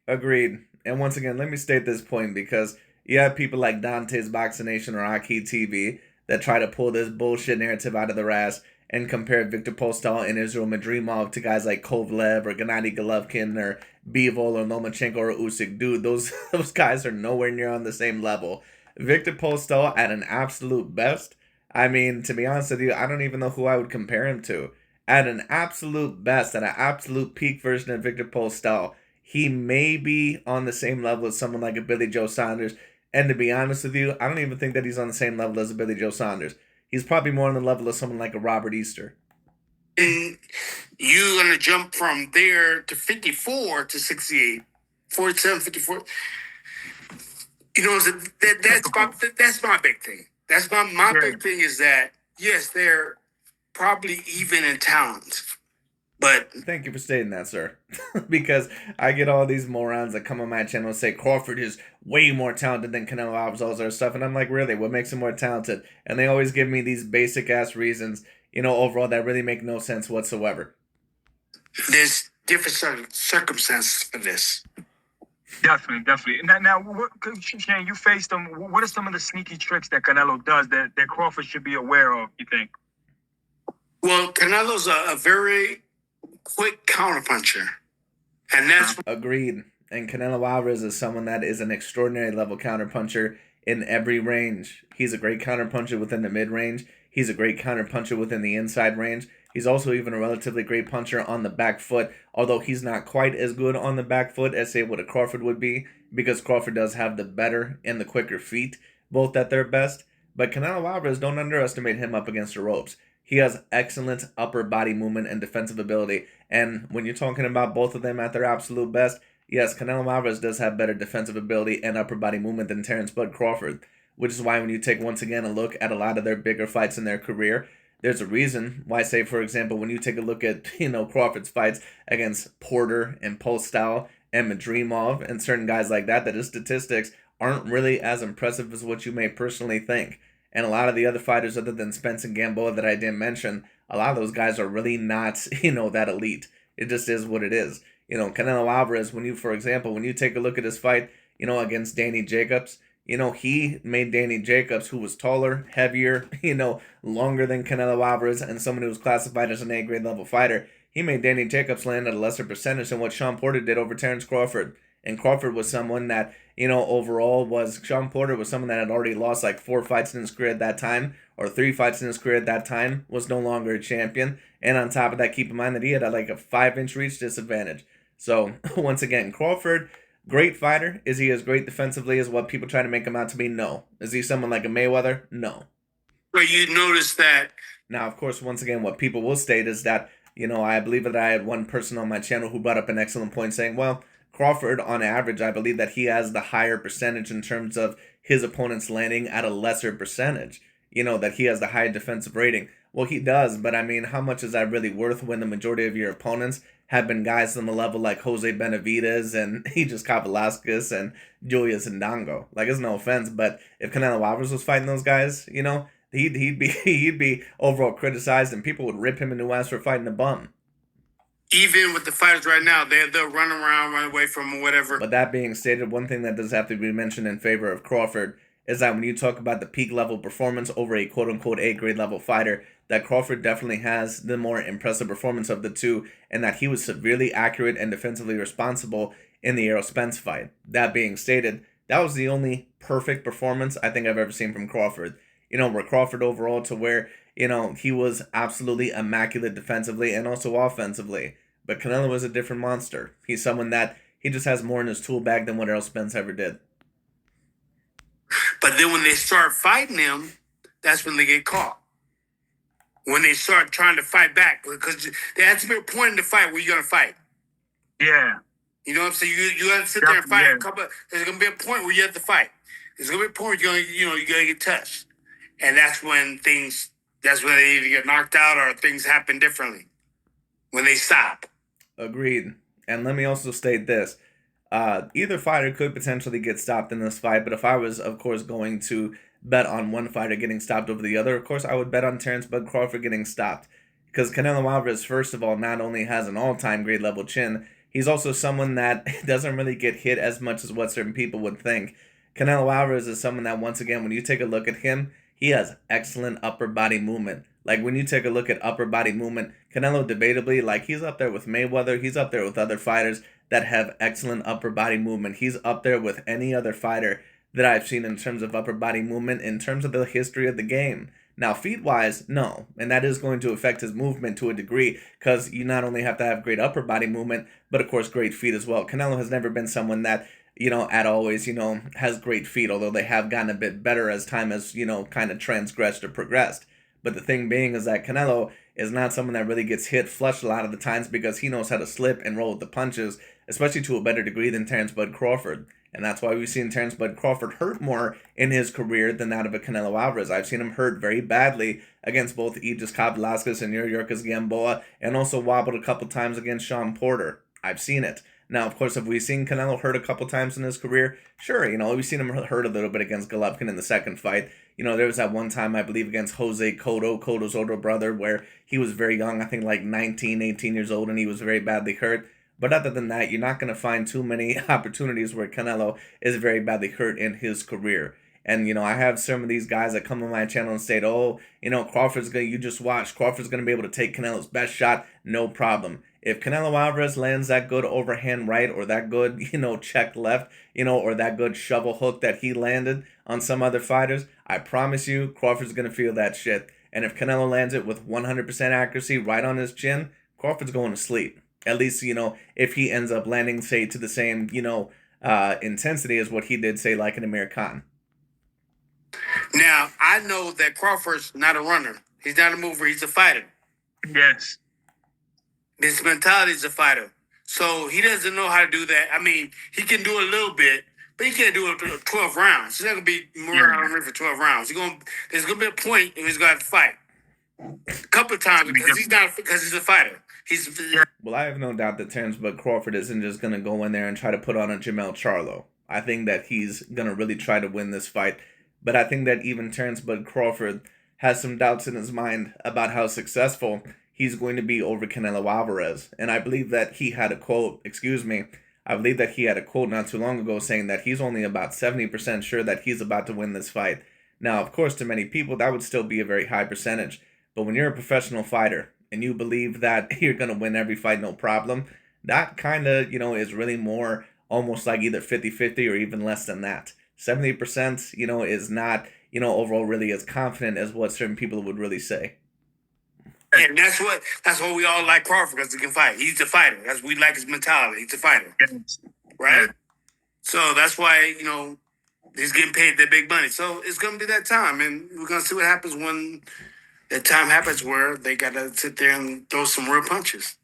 Agreed. And once again, let me state this point because you have people like Dante's Boxing Nation or Aki TV that try to pull this bullshit narrative out of their ass and compare Viktor Postol and Israel Madrimov to guys like Kovalev or Gennady Golovkin or Bivol or Lomachenko or Usyk. Dude, those guys are nowhere near on the same level. Viktor Postol at an absolute best, I mean, to be honest with you, I don't even know who I would compare him to. At an absolute best, at an absolute peak version of Viktor Postol, he may be on the same level as someone like a Billy Joe Saunders. And to be honest with you, I don't even think that he's on the same level as a Billy Joe Saunders. He's probably more on the level of someone like a Robert Easter. And you're going to jump from there to 54 to 68, 47, 54. That's my big thing. That's my big thing is that, yes, they're probably even in talent. But thank you for stating that, sir. Because I get all these morons that come on my channel and say Crawford is way more talented than Canelo Alvarez, all this stuff. And I'm like, really? What makes him more talented? And they always give me these basic-ass reasons, overall that really make no sense whatsoever. There's different circumstances for this. Definitely. Now, Shane, you faced him. What are some of the sneaky tricks that Canelo does that Crawford should be aware of, you think? Well, Canelo's a very quick counterpuncher. And that's... Agreed. And Canelo Alvarez is someone that is an extraordinary level counterpuncher in every range. He's a great counterpuncher within the mid-range. He's a great counterpuncher within the inside range. He's also even a relatively great puncher on the back foot, although he's not quite as good on the back foot as, say, what a Crawford would be, because Crawford does have the better and the quicker feet, both at their best. But Canelo Alvarez, don't underestimate him up against the ropes. He has excellent upper body movement and defensive ability. And when you're talking about both of them at their absolute best, yes, Canelo Alvarez does have better defensive ability and upper body movement than Terence Bud Crawford, which is why when you take, once again, a look at a lot of their bigger fights in their career, there's a reason why, say, for example, when you take a look at, Crawford's fights against Porter and Postol and Madrimov and certain guys like that his statistics aren't really as impressive as what you may personally think. And a lot of the other fighters other than Spence and Gamboa that I didn't mention, a lot of those guys are really not, that elite. It just is what it is. Canelo Alvarez, when you take a look at his fight, against Danny Jacobs, he made Danny Jacobs, who was taller, heavier, longer than Canelo Alvarez, and someone who was classified as an A-grade level fighter. He made Danny Jacobs land at a lesser percentage than what Sean Porter did over Terence Crawford. And Crawford was someone that, Sean Porter was someone that had already lost like 4 fights in his career at that time, or 3 fights in his career at that time, was no longer a champion. And on top of that, keep in mind that he had like a 5-inch reach disadvantage. So, once again, Crawford, great fighter. Is he as great defensively as what people try to make him out to be? No. Is he someone like a Mayweather? No. But you notice that. Now, of course, once again, what people will state is that, I believe that I had one person on my channel who brought up an excellent point saying, well, Crawford, on average, I believe that he has the higher percentage in terms of his opponents landing at a lesser percentage. That he has the higher defensive rating. Well, he does, but I mean, how much is that really worth when the majority of your opponents have been guys on the level like Jose Benavidez and Aegis Velasquez and Julius Ndongo? Like, it's no offense, but if Canelo Alvarez was fighting those guys, he'd be overall criticized, and people would rip him a new ass for fighting a bum. Even with the fighters right now, they'll run around, run away from him, whatever. But that being stated, one thing that does have to be mentioned in favor of Crawford is that when you talk about the peak level performance over a quote unquote A grade level fighter, that Crawford definitely has the more impressive performance of the two, and that he was severely accurate and defensively responsible in the Errol Spence fight. That being stated, that was the only perfect performance I think I've ever seen from Crawford. Where Crawford overall to where, he was absolutely immaculate defensively and also offensively. But Canelo was a different monster. He's someone that he just has more in his tool bag than what Errol Spence ever did. But then when they start fighting him, that's when they get caught. When they start trying to fight back, because there has to be a point in the fight where you're gonna fight. Yeah. You know what I'm saying? You have to sit there and fight a couple. There's gonna be a point where you have to fight. There's gonna be a point where you're gonna get touched, and that's when they either get knocked out or things happen differently when they stop. Agreed. And let me also state this. Either fighter could potentially get stopped in this fight, but if I was, of course, going to bet on one fighter getting stopped over the other, of course, I would bet on Terence Bud Crawford getting stopped. Because Canelo Alvarez, first of all, not only has an all-time grade level chin, he's also someone that doesn't really get hit as much as what certain people would think. Canelo Alvarez is someone that, once again, when you take a look at him, he has excellent upper body movement. Like, when you take a look at upper body movement, Canelo debatably, like, he's up there with Mayweather. He's up there with other fighters that have excellent upper body movement. He's up there with any other fighter that I've seen in terms of upper body movement, in terms of the history of the game. Now, feet-wise, no. And that is going to affect his movement to a degree, because you not only have to have great upper body movement, but, of course, great feet as well. Canelo has never been someone that, at always, has great feet, although they have gotten a bit better as time has, kind of transgressed or progressed. But the thing being is that Canelo is not someone that really gets hit flush a lot of the times, because he knows how to slip and roll with the punches, especially to a better degree than Terence Bud Crawford. And that's why we've seen Terence Bud Crawford hurt more in his career than that of a Canelo Alvarez. I've seen him hurt very badly against both Aegis Velasquez and Yuriorkis Gamboa, and also wobbled a couple times against Sean Porter. I've seen it. Now, of course, have we seen Canelo hurt a couple times in his career? Sure, we've seen him hurt a little bit against Golovkin in the second fight. There was that one time, I believe, against Jose Cotto's older brother, where he was very young, I think like 19, 18 years old, and he was very badly hurt. But other than that, you're not going to find too many opportunities where Canelo is very badly hurt in his career. And, I have some of these guys that come on my channel and say, Crawford's going to, you just watch, Crawford's going to be able to take Canelo's best shot, no problem. If Canelo Alvarez lands that good overhand right, or that good, check left, or that good shovel hook that he landed on some other fighters, I promise you, Crawford's going to feel that shit. And if Canelo lands it with 100% accuracy right on his chin, Crawford's going to sleep. At least, if he ends up landing, say, to the same, intensity as what he did, say, like an Amir Khan. Now, I know that Crawford's not a runner. He's not a mover. He's a fighter. Yes. His mentality is a fighter. So he doesn't know how to do that. I mean, he can do a little bit, but he can't do it 12 rounds. He's not going to be more on the ring for 12 rounds. There's going to be a point where he's going to have to fight. A couple of times because he's a fighter. Well, I have no doubt that Terence Bud Crawford isn't just going to go in there and try to put on a Jamel Charlo. I think that he's going to really try to win this fight. But I think that even Terence Bud Crawford has some doubts in his mind about how successful he's going to be over Canelo Alvarez. And I believe that he had a quote, not too long ago saying that he's only about 70% sure that he's about to win this fight. Now, of course, to many people, that would still be a very high percentage. But when you're a professional fighter and you believe that you're going to win every fight, no problem, that kind of, is really more almost like either 50-50 or even less than that. 70%, is not, overall really as confident as what certain people would really say. And that's what we all like Crawford, because he can fight. He's a fighter. We like his mentality. He's a fighter. Right? So that's why, he's getting paid that big money. So it's going to be that time. And we're going to see what happens when that time happens where they got to sit there and throw some real punches.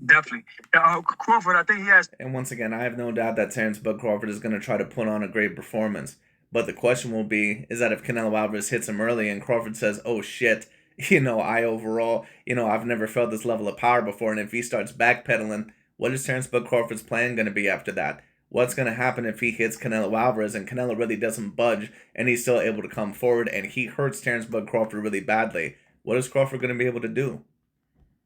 Definitely. Crawford, I think he has... And once again, I have no doubt that Terence Bud Crawford is going to try to put on a great performance. But the question will be, is that if Canelo Alvarez hits him early and Crawford says, oh shit, I overall, I've never felt this level of power before. And if he starts backpedaling, what is Terence Bud Crawford's plan going to be after that? What's going to happen if he hits Canelo Alvarez and Canelo really doesn't budge and he's still able to come forward and he hurts Terence Bud Crawford really badly? What is Crawford going to be able to do?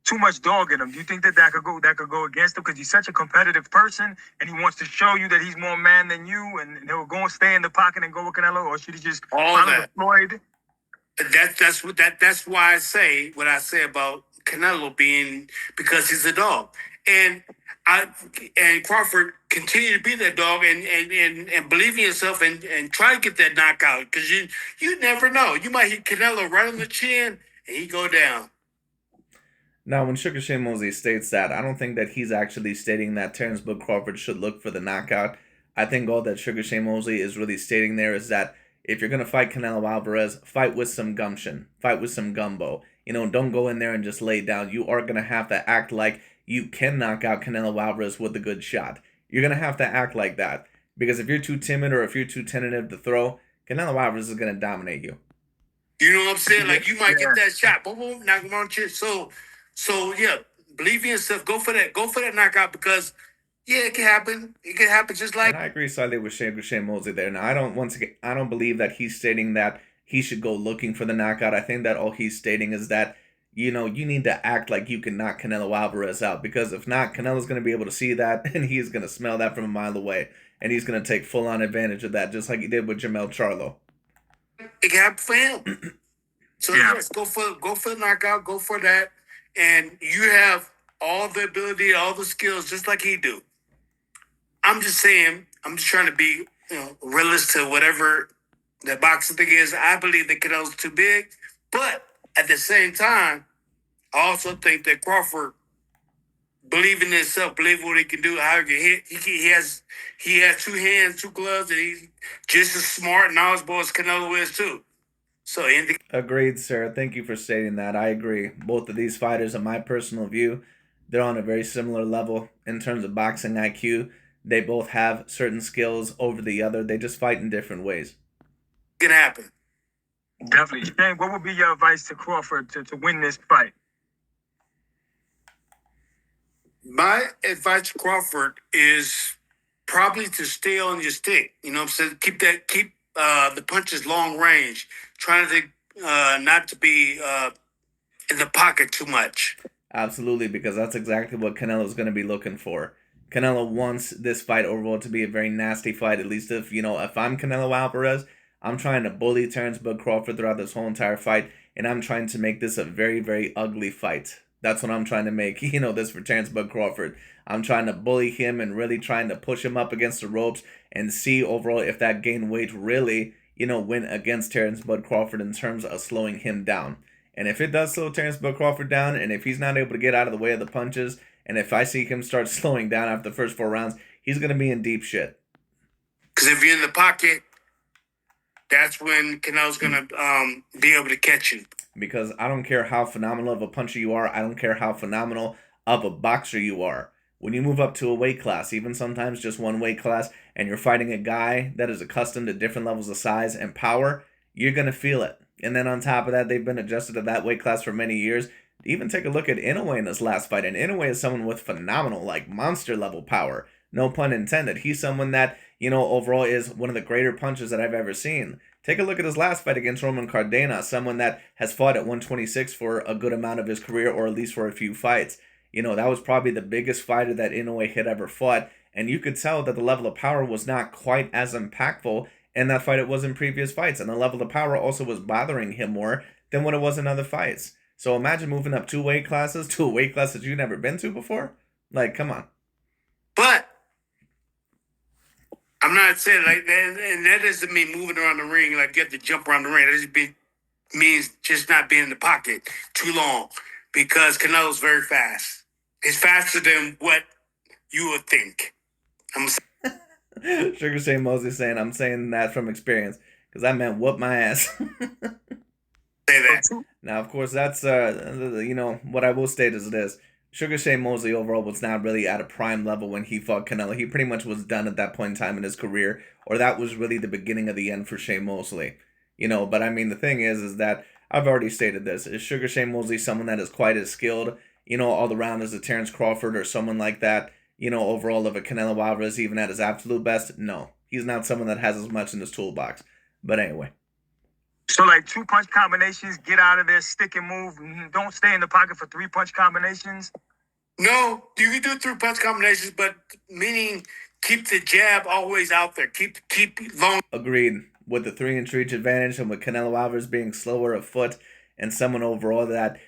Too much dog in him. Do you think that could go against him because he's such a competitive person and he wants to show you that he's more man than you and he'll go and stay in the pocket and go with Canelo, or should he just follow the Floyd? That's why I say what I say about Canelo being, because he's a dog, and Crawford continue to be that dog and believe in yourself and try to get that knockout, because you never know, you might hit Canelo right on the chin and he go down. Now, when Sugar Shane Mosley states that, I don't think that he's actually stating that Terence Bud Crawford should look for the knockout. I think all that Sugar Shane Mosley is really stating there is that if you're going to fight Canelo Alvarez, fight with some gumption. Fight with some gumbo. Don't go in there and just lay down. You are going to have to act like you can knock out Canelo Alvarez with a good shot. You're going to have to act like that. Because if you're too timid or if you're too tentative to throw, Canelo Alvarez is going to dominate you. You know what I'm saying? Like, you might get that shot. Boom, boom, knock him on the chin. So yeah, believe in yourself. Go for that. Go for that knockout, because yeah, it can happen. It can happen just like. And I agree slightly with Shane Mosley there. Now, I don't believe that he's stating that he should go looking for the knockout. I think that all he's stating is that you need to act like you can knock Canelo Alvarez out, because if not, Canelo's going to be able to see that and he's going to smell that from a mile away, and he's going to take full on advantage of that, just like he did with Jamel Charlo. It can happen for him. So yes, go for the knockout. Go for that. And you have all the ability, all the skills, just like he do. I'm just saying, I'm just trying to be, realist to whatever the boxing thing is. I believe that Canelo's too big, but at the same time, I also think that Crawford, believing in himself, believing what he can do, how he can hit. He has 2 hands, 2 gloves, and he's just as smart and knowledgeable as Canelo is too. So Agreed, sir. Thank you for stating that. I agree. Both of these fighters, in my personal view, they're on a very similar level in terms of boxing IQ. They both have certain skills over the other. They just fight in different ways. It can happen. Definitely. Shane, what would be your advice to Crawford to win this fight? My advice to Crawford is probably to stay on your stick. You know what I'm saying? Keep the punches long range. Trying to not to be in the pocket too much. Absolutely, because that's exactly what Canelo's going to be looking for. Canelo wants this fight overall to be a very nasty fight. At least if I'm Canelo Alvarez, I'm trying to bully Terence Bud Crawford throughout this whole entire fight, and I'm trying to make this a very, very ugly fight. That's what I'm trying to make, this for Terence Bud Crawford. I'm trying to bully him and really trying to push him up against the ropes and see overall if that gain weight really win against Terence Bud Crawford in terms of slowing him down. And if it does slow Terence Bud Crawford down, and if he's not able to get out of the way of the punches, and if I see him start slowing down after the first 4 rounds, he's going to be in deep shit. Because if you're in the pocket, that's when Canelo's going to be able to catch you. Because I don't care how phenomenal of a puncher you are. I don't care how phenomenal of a boxer you are. When you move up to a weight class, even sometimes just one weight class, and you're fighting a guy that is accustomed to different levels of size and power, you're going to feel it. And then on top of that, they've been adjusted to that weight class for many years. Even take a look at Inoue in his last fight. And Inoue is someone with phenomenal, monster level power. No pun intended. He's someone that, overall is one of the greater punchers that I've ever seen. Take a look at his last fight against Roman Cardenas, someone that has fought at 126 for a good amount of his career, or at least for a few fights. That was probably the biggest fighter that Inoue had ever fought. And you could tell that the level of power was not quite as impactful in that fight it was in previous fights. And the level of power also was bothering him more than what it was in other fights. So imagine moving up 2 weight classes to a weight class that you've never been to before. Come on. But I'm not saying like that, and that doesn't mean moving around the ring, like you have to jump around the ring. That just means just not being in the pocket too long, because Canelo's very fast. It's faster than what you would think. Sugar Shane Mosley saying, I'm saying that from experience, because that man whooped my ass. Say that. Now, of course, that's, what I will state is this. Sugar Shane Mosley overall was not really at a prime level when he fought Canelo. He pretty much was done at that point in time in his career, or that was really the beginning of the end for Shane Mosley. But I mean, the thing is that I've already stated this. Is Sugar Shane Mosley someone that is quite as skilled, all around as a Terence Crawford or someone like that? overall of a Canelo Alvarez, even at his absolute best. No, he's not someone that has as much in his toolbox. But anyway. So like 2-punch combinations, get out of there, stick and move. Don't stay in the pocket for 3-punch combinations. No, you can do 3-punch combinations, but meaning keep the jab always out there. Keep long. Agreed. With the 3-inch reach advantage and with Canelo Alvarez being slower of foot and someone overall that,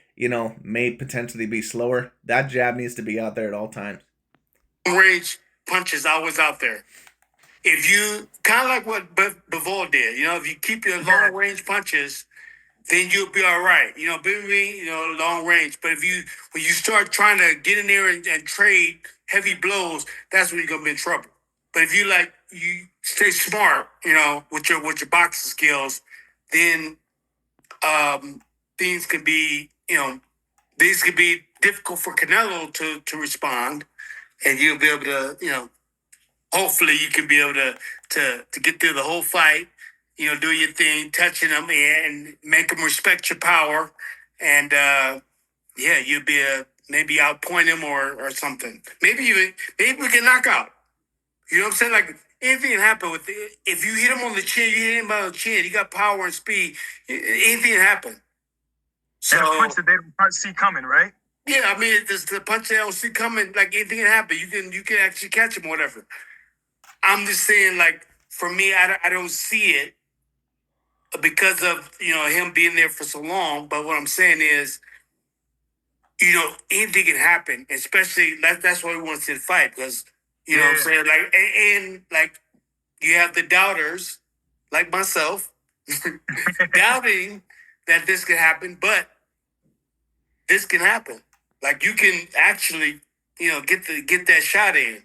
may potentially be slower, that jab needs to be out there at all times. Range punches always out there. If you, kind of like what Bivol did, if you keep your long range punches, then you'll be all right. Long range. But when you start trying to get in there and trade heavy blows, that's when you're gonna be in trouble. But if you stay smart, with your boxing skills, then things could be difficult for Canelo to respond, and you'll be able to, hopefully you can be able to get through the whole fight, do your thing, touching them and make them respect your power. And, you'll be maybe outpoint him or something. Maybe we can knock out. You know what I'm saying? Like, anything can happen if you hit him on the chin, you hit him on the chin, he got power and speed, anything can happen. So, and a punch that they don't see coming, right? Yeah, I mean, it's the punch they don't see coming, like anything can happen. You can actually catch him or whatever. I'm just saying, like, for me, I don't see it because of, him being there for so long. But what I'm saying is, anything can happen, especially that's why we want to see the fight because, what I'm saying? Like, and like, you have the doubters, like myself, doubting that this can happen, but this can happen. Like, you can actually, get that shot in.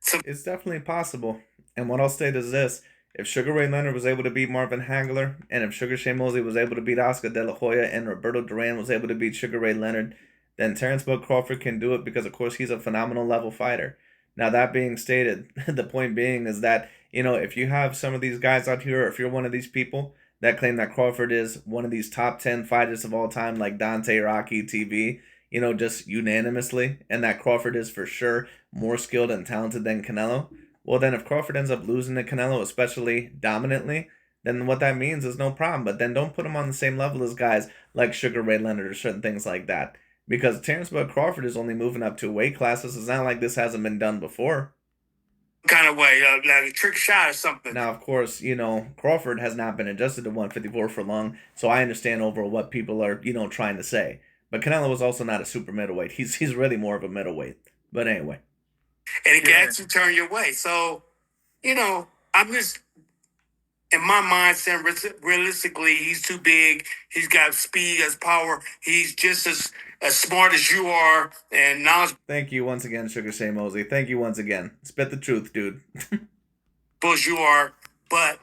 So it's definitely possible. And what I'll state is this. If Sugar Ray Leonard was able to beat Marvin Hagler, and if Sugar Shane Mosley was able to beat Oscar De La Hoya, and Roberto Duran was able to beat Sugar Ray Leonard, then Terence Crawford can do it because, of course, he's a phenomenal level fighter. Now, that being stated, the point being is that, if you have some of these guys out here, or if you're one of these people that claim that Crawford is one of these top 10 fighters of all time, like Dante Rocky TV, just unanimously, and that Crawford is for sure more skilled and talented than Canelo, well then if Crawford ends up losing to Canelo, especially dominantly, then what that means is no problem. But then don't put him on the same level as guys like Sugar Ray Leonard or certain things like that. Because Terence Crawford is only moving up 2 weight classes. It's not like this hasn't been done before. Kind of way, like a trick shot or something. Now, of course, Crawford has not been adjusted to 154 for long, so I understand overall what people are, trying to say. But Canelo was also not a super middleweight. He's really more of a middleweight. But anyway. And it can actually turn your way. So, I'm just, in my mind, saying realistically, he's too big. He's got speed, he has power. He's just as smart as you are and knowledgeable. Thank you once again, Sugar Shane Mosley. Thank you once again. Spit the truth, dude. As you are, but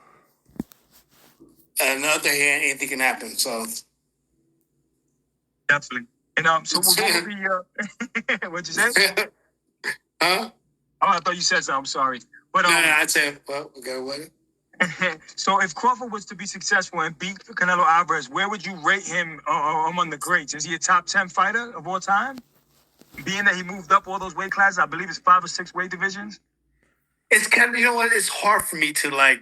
on the other hand, anything can happen. So. Definitely. And so what would be what'd you say? Huh? Oh, I thought you said something. I'm sorry. But no, I'd say, well, okay, what? So if Crawford was to be successful and beat Canelo Alvarez, where would you rate him among the greats? Is he a top 10 fighter of all time? Being that he moved up all those weight classes, I believe it's 5 or 6 weight divisions. It's kind of, it's hard for me to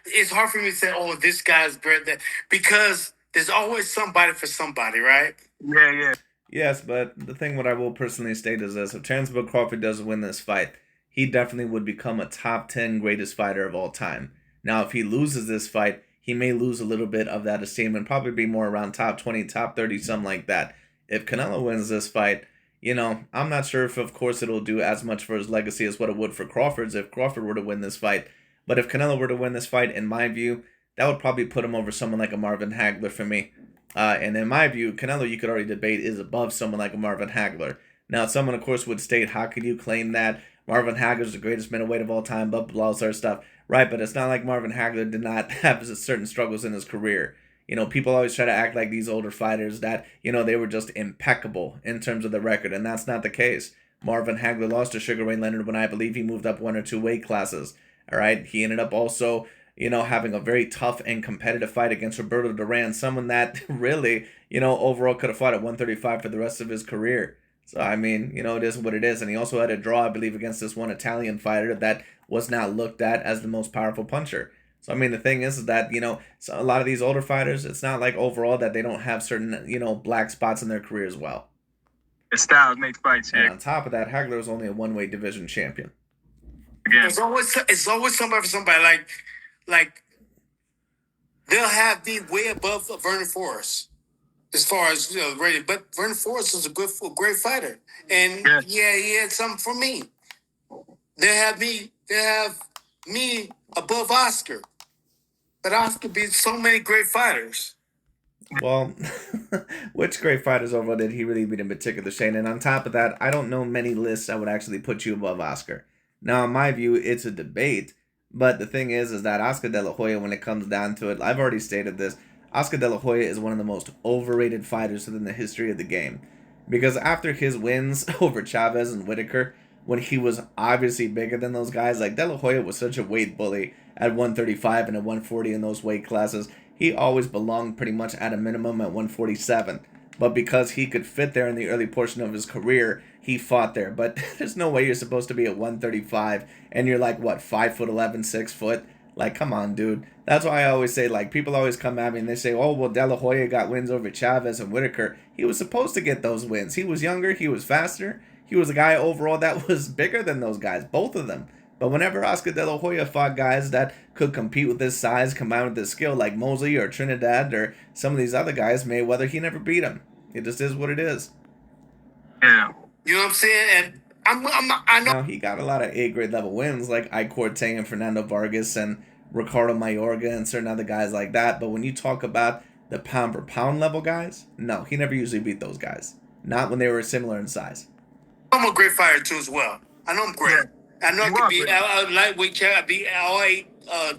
it's hard for me to say, oh, this guy's better because there's always somebody for somebody, right? Yeah. Yes, but the thing what I will personally state is this. If Terence Crawford does win this fight, he definitely would become a top 10 greatest fighter of all time. Now, if he loses this fight, he may lose a little bit of that esteem and probably be more around top 20, top 30, something like that. If Canelo wins this fight, I'm not sure if, of course, it'll do as much for his legacy as what it would for Crawford's if Crawford were to win this fight. But if Canelo were to win this fight, in my view, that would probably put him over someone like a Marvin Hagler for me. And in my view, Canelo, you could already debate, is above someone like a Marvin Hagler. Now, someone, of course, would state, how could you claim that Marvin Hagler is the greatest middleweight of all time, blah, blah, sort of stuff. Right, but it's not like Marvin Hagler did not have certain struggles in his career. People always try to act like these older fighters that, they were just impeccable in terms of the record, and that's not the case. Marvin Hagler lost to Sugar Ray Leonard when I believe he moved up 1 or 2 weight classes. All right, he ended up also, having a very tough and competitive fight against Roberto Duran, someone that really, overall could have fought at 135 for the rest of his career. So I mean, it is what it is. And he also had a draw, I believe, against this one Italian fighter that was not looked at as the most powerful puncher. So I mean, the thing is that so a lot of these older fighters, it's not like overall that they don't have certain black spots in their career as well. The styles make fights. And Yeah. on top of that, Hagler was only a one-weight division champion. Again. It's always somebody like they'll have me way above Vernon Forrest as far as rating. But Vernon Forrest was a great fighter, and yeah, he had something for me. They have me above Oscar, but Oscar beat so many great fighters. Well, which great fighters overall did he really beat in particular, Shane? And on top of that, I don't know many lists that would actually put you above Oscar. Now, in my view, it's a debate, but the thing is that Oscar De La Hoya, when it comes down to it, I've already stated this, Oscar De La Hoya is one of the most overrated fighters within the history of the game. Because after his wins over Chavez and Whitaker, when he was obviously bigger than those guys, like De La Hoya was such a weight bully at 135 and at 140 in those weight classes. He always belonged pretty much at a minimum at 147. But because he could fit there in the early portion of his career, he fought there. But there's no way you're supposed to be at 135 and you're like, what, 5'11", 6 foot? Like, come on, dude. That's why I always say, like, people always come at me and they say, oh, well, De La Hoya got wins over Chavez and Whitaker. He was supposed to get those wins. He was younger. He was faster. He was a guy overall that was bigger than those guys, both of them. But whenever Oscar De La Hoya fought guys that could compete with his size, combined with his skill, like Mosley or Trinidad or some of these other guys, Mayweather, he never beat him. It just is what it is. Yeah. You know what I'm saying? And I know. Now, he got a lot of A-grade level wins, like Ike Corte and Fernando Vargas and Ricardo Mayorga and certain other guys like that. But when you talk about the pound-per-pound level guys, no, he never usually beat those guys. Not when they were similar in size. I'm a great fighter, too, as well. I know I'm great. Yeah. I know I could be a lightweight champ. I beat all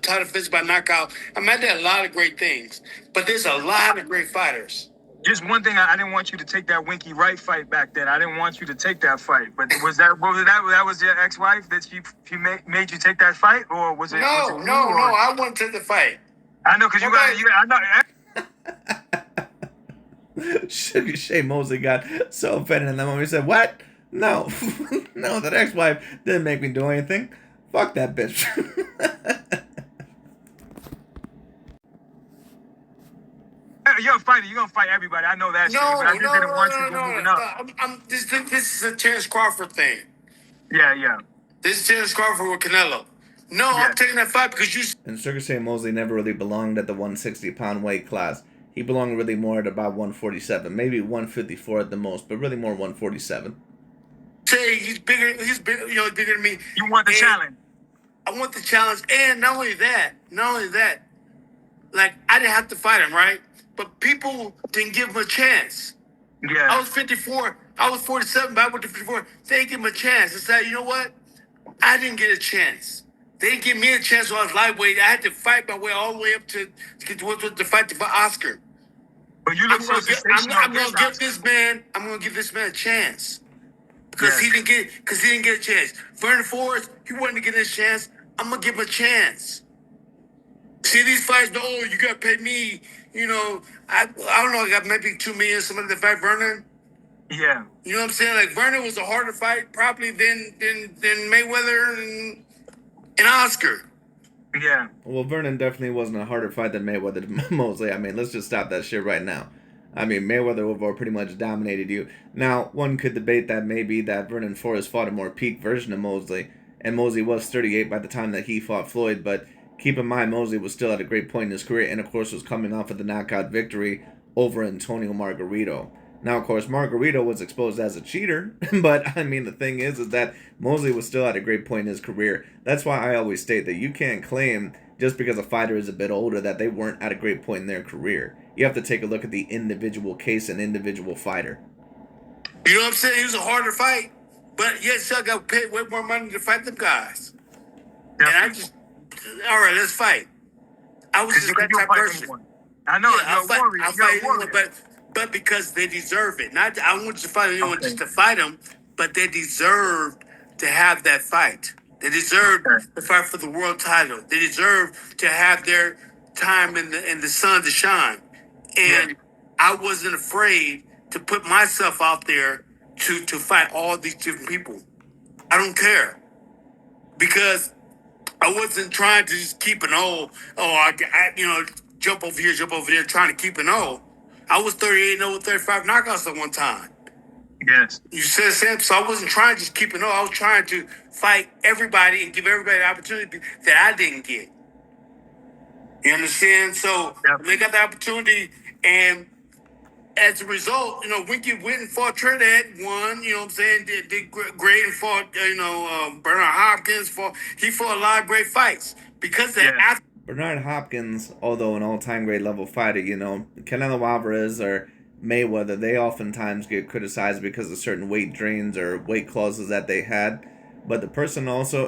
title defense by knockout. I mean, I did a lot of great things. But there's a lot of great fighters. Just one thing, I didn't want you to take that Winky Wright fight back then. I didn't want you to take that fight. But that was your ex-wife that she made you take that fight, or was it? No. I wanted to take the fight. I know because I know. Sugar Shea Mosley got so offended in that moment. He said, "What? No, no, that ex-wife didn't make me do anything. Fuck that bitch." You're a fighter. You're gonna fight everybody. I know that. This is a Terence Crawford thing. Yeah. This is Terence Crawford with Canelo. No, yeah. I'm taking that fight because you. And Sugar Shea Mosley never really belonged at the 160-pound weight class. He belonged really more at about 147, maybe 154 at the most, but really more 147. Say he's bigger. He's bigger. Bigger than me. You want the challenge? I want the challenge, and not only that. Like I didn't have to fight him, right? But people didn't give him a chance. Yeah. I was 54. I was 47, but I went to 54. They didn't give him a chance. It's like, you know what? I didn't get a chance. They didn't give me a chance when I was lightweight. I had to fight my way all the way up to fight for Oscar. But you look I'm going to give this man. I'm going to give this man a chance because he didn't get a chance. Vernon Forrest, he wasn't getting a chance. I'm going to give him a chance. See these fights? Oh, you got to pay me. I don't know. I got maybe $2 million. Somebody to fight Vernon. Yeah. You know what I'm saying? Like Vernon was a harder fight probably than Mayweather and Oscar. Yeah. Well, Vernon definitely wasn't a harder fight than Mayweather Mosley. I mean, let's just stop that shit right now. I mean, Mayweather overall pretty much dominated you. Now, one could debate that maybe that Vernon Forrest fought a more peak version of Mosley, and Mosley was 38 by the time that he fought Floyd, but keep in mind, Mosley was still at a great point in his career, and of course was coming off of the knockout victory over Antonio Margarito. Now, of course, Margarito was exposed as a cheater, but I mean, the thing is that Mosley was still at a great point in his career. That's why I always state that you can't claim just because a fighter is a bit older that they weren't at a great point in their career. You have to take a look at the individual case and individual fighter. You know what I'm saying? It was a harder fight, but yet still got paid way more money to fight them guys. And I just, all right, let's fight. I was just that type of person. I know. Yeah, I'll fight anyone, but because they deserve it. Not I want you to fight anyone just to fight them, but they deserve to have that fight. They deserve to fight for the world title. They deserve to have their time in the sun to shine. And I wasn't afraid to put myself out there to fight all these different people. I don't care because I wasn't trying to just keep an jump over here, trying to keep an O. I was 38-0 with 35 knockouts at one time. Yes. You said same, so I wasn't trying to just keep an O. I was trying to fight everybody and give everybody the opportunity that I didn't get. You understand? So they got the opportunity, and as a result, Winky went and fought Trinidad, won. You know what I'm saying? Did great and fought. Bernard Hopkins fought. He fought a lot of great fights because that. Bernard Hopkins, although an all-time great level fighter, Canelo Alvarez or Mayweather, they oftentimes get criticized because of certain weight drains or weight clauses that they had. But the person also,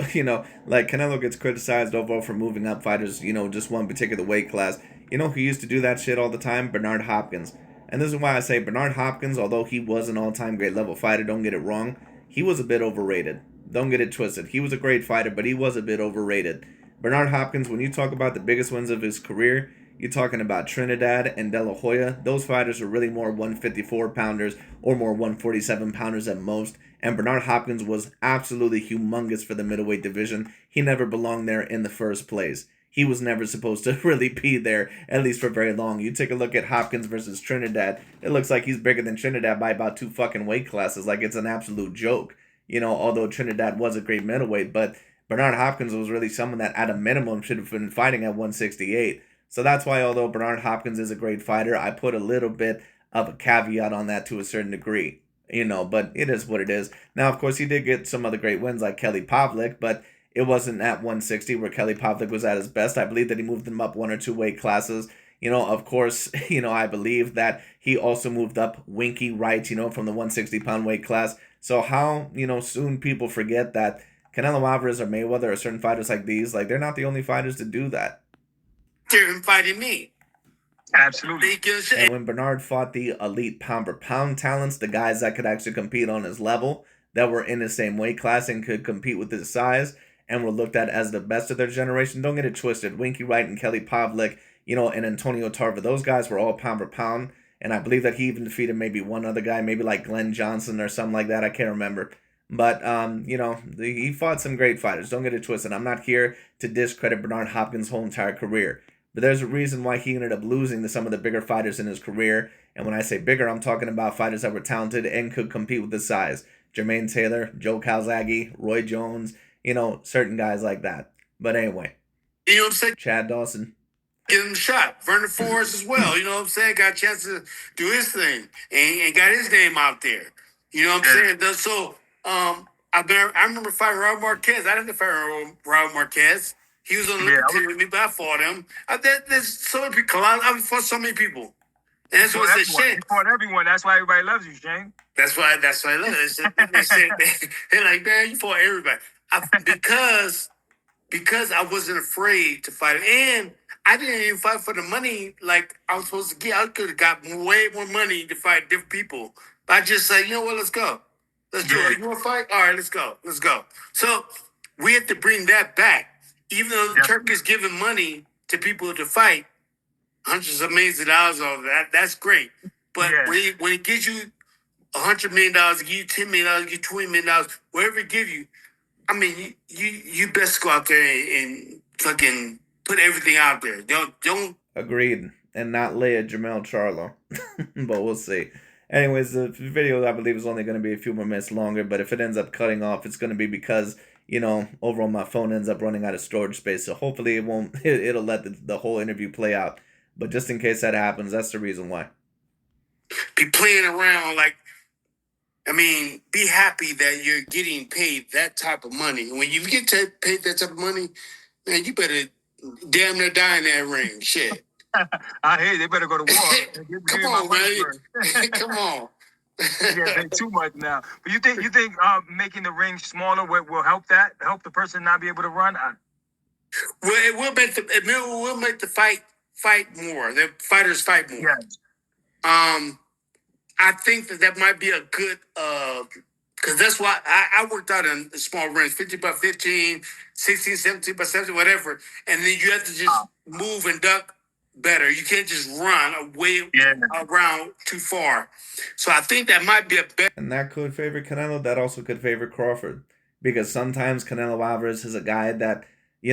like Canelo gets criticized overall for moving up fighters, just one particular weight class. Who used to do that shit all the time? Bernard Hopkins. And this is why I say Bernard Hopkins, although he was an all-time great level fighter, don't get it wrong, he was a bit overrated. Don't get it twisted. He was a great fighter, but he was a bit overrated. Bernard Hopkins, when you talk about the biggest wins of his career, you're talking about Trinidad and De La Hoya. Those fighters were really more 154-pounders or more 147-pounders at most. And Bernard Hopkins was absolutely humongous for the middleweight division. He never belonged there in the first place. He was never supposed to really be there, at least for very long. You take a look at Hopkins versus Trinidad, it looks like he's bigger than Trinidad by about 2 fucking weight classes. Like, it's an absolute joke. Although Trinidad was a great middleweight, but Bernard Hopkins was really someone that at a minimum should have been fighting at 168. So that's why, although Bernard Hopkins is a great fighter, I put a little bit of a caveat on that to a certain degree. But it is what it is. Now, of course, he did get some other great wins like Kelly Pavlik, but it wasn't at 160 where Kelly Pavlik was at his best. I believe that he moved him up 1 or 2 weight classes. Of course, I believe that he also moved up Winky Wright, from the 160-pound weight class. So how, soon people forget that Canelo Alvarez or Mayweather or certain fighters like these, like, they're not the only fighters to do that. They're fighting me. Absolutely. And when Bernard fought the elite pound-per-pound talents, the guys that could actually compete on his level, that were in the same weight class and could compete with his size, and were looked at as the best of their generation, don't get it twisted. Winky Wright and Kelly Pavlik, and Antonio Tarver, those guys were all pound-per-pound, and I believe that he even defeated maybe one other guy, maybe like Glenn Johnson or something like that, I can't remember. But, he fought some great fighters. Don't get it twisted. I'm not here to discredit Bernard Hopkins' whole entire career. But there's a reason why he ended up losing to some of the bigger fighters in his career. And when I say bigger, I'm talking about fighters that were talented and could compete with his size. Jermaine Taylor, Joe Calzaghe, Roy Jones, certain guys like that. But anyway. You know what I'm saying? Chad Dawson. Give him a shot. Vernon Forrest as well. You know what I'm saying? Got a chance to do his thing and got his name out there. You know what I'm saying? So, I remember fighting Raul Marquez. I didn't fight Raul Marquez. He was on the team with me, but I fought him. There's so many people. I fought so many people. And that's what I said. Shane. You fought everyone. That's why everybody loves you, Shane. That's why I love it. They're like, man, you fought everybody. Because I wasn't afraid to fight him. And I didn't even fight for the money like I was supposed to get. I could have got way more money to fight different people. But I just said, you know what, let's go. Let's do it. You want to fight? All right, let's go. Let's go. So we have to bring that back. Even though the Turk is giving money to people to fight, hundreds of millions of dollars over that's great. But when it gives you $100 million, give you $10 million, give you $20 million, whatever it gives you, I mean, you best go out there and fucking put everything out there. Don't. Agreed. And not lay a Jamel Charlo. But we'll see. Anyways, the video, I believe, is only going to be a few more minutes longer. But if it ends up cutting off, it's going to be because, overall my phone ends up running out of storage space. So hopefully it'll let the whole interview play out. But just in case that happens, that's the reason why. Be playing around be happy that you're getting paid that type of money. And when you get paid that type of money, man, you better damn near die in that ring. Shit. I hear they better go to war. Come on, man. Come on. Yeah, too much now. But you think making the ring smaller will help that? Help the person not be able to run? Well, it will make the fight more. The fighters fight more. Yes. I think that might be a good because that's why I worked out in small rings, 50 by 15, 16, 17 by 17, whatever. And then you have to just move and duck better. You can't just run away around too far. So I think that might be a better. And that could favor Canelo. That also could favor Crawford. Because sometimes Canelo Alvarez is a guy that,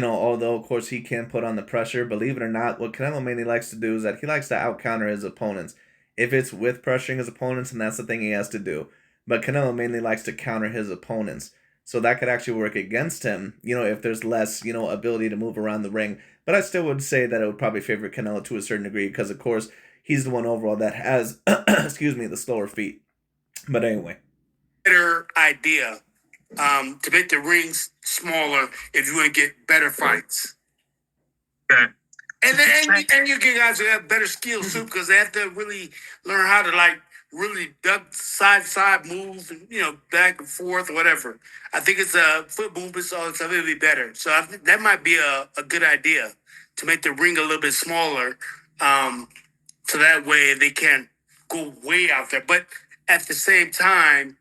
although of course he can put on the pressure, believe it or not, what Canelo mainly likes to do is that he likes to out counter his opponents. If it's with pressuring his opponents, and that's the thing he has to do. But Canelo mainly likes to counter his opponents. So that could actually work against him, if there's less, ability to move around the ring. But I still would say that it would probably favor Canelo to a certain degree because, of course, he's the one overall that has, the slower feet. But anyway. Better idea to make the rings smaller if you want to get better fights. Okay. And you get guys who have better skills too because they have to really learn how to really duck side to side move and back and forth or whatever. I think it's foot movements all it's really better. So I think that might be a good idea to make the ring a little bit smaller. So that way they can't go way out there. But at the same time,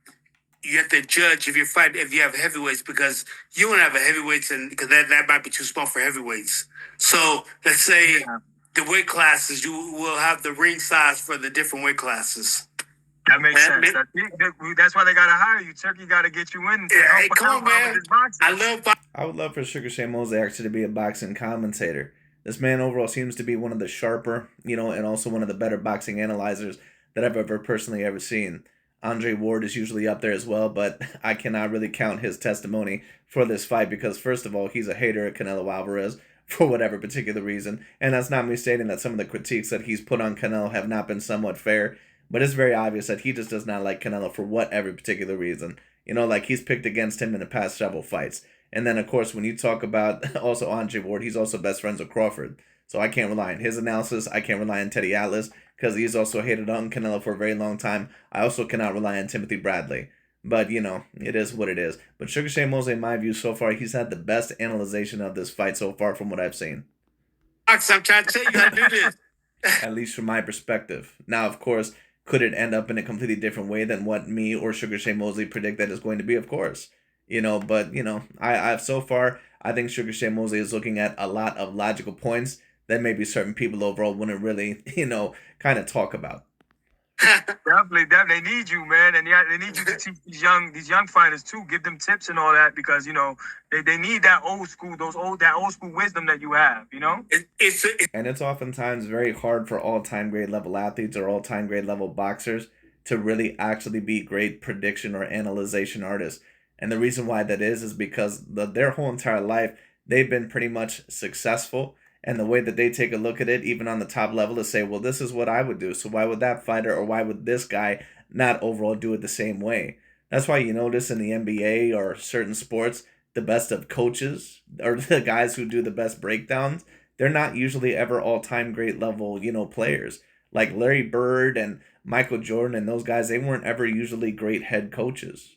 you have to judge if you have heavyweights because you won't have a heavyweights because that might be too small for heavyweights. So let's say the weight classes, you will have the ring size for the different weight classes. That makes sense. That's why they gotta hire you. Turkey gotta get you in. Hey, come on, man! I would love for Sugar Shane Mosley actually to be a boxing commentator. This man overall seems to be one of the sharper, and also one of the better boxing analyzers that I've ever seen. Andre Ward is usually up there as well, but I cannot really count his testimony for this fight because, first of all, he's a hater of Canelo Alvarez for whatever particular reason. And that's not me stating that some of the critiques that he's put on Canelo have not been somewhat fair, but it's very obvious that he just does not like Canelo for whatever particular reason. He's picked against him in the past several fights. And then, of course, when you talk about also Andre Ward, he's also best friends with Crawford. So I can't rely on his analysis. I can't rely on Teddy Atlas because he's also hated on Canelo for a very long time. I also cannot rely on Timothy Bradley. But, it is what it is. But Sugar Shane Mosley, in my view, so far, he's had the best analyzation of this fight so far from what I've seen. I'm trying to tell you how to do this. At least from my perspective. Now, of course, could it end up in a completely different way than what me or Sugar Shane Mosley predict that it's going to be? Of course. But, I've so far, I think Sugar Shane Mosley is looking at a lot of logical points that maybe certain people overall wouldn't really, kind of talk about. Definitely. They need you, man, and they need you to teach these young fighters too. Give them tips and all that because they need that old school wisdom that you have. And it's oftentimes very hard for all-time grade level athletes or all-time grade level boxers to really actually be great prediction or analyzation artists. And the reason why that is because their whole entire life they've been pretty much successful. And the way that they take a look at it, even on the top level, is say, well, this is what I would do. So why would that fighter or why would this guy not overall do it the same way? That's why you notice in the NBA or certain sports, the best of coaches or the guys who do the best breakdowns, they're not usually ever all-time great level, players. Like Larry Bird and Michael Jordan and those guys, they weren't ever usually great head coaches,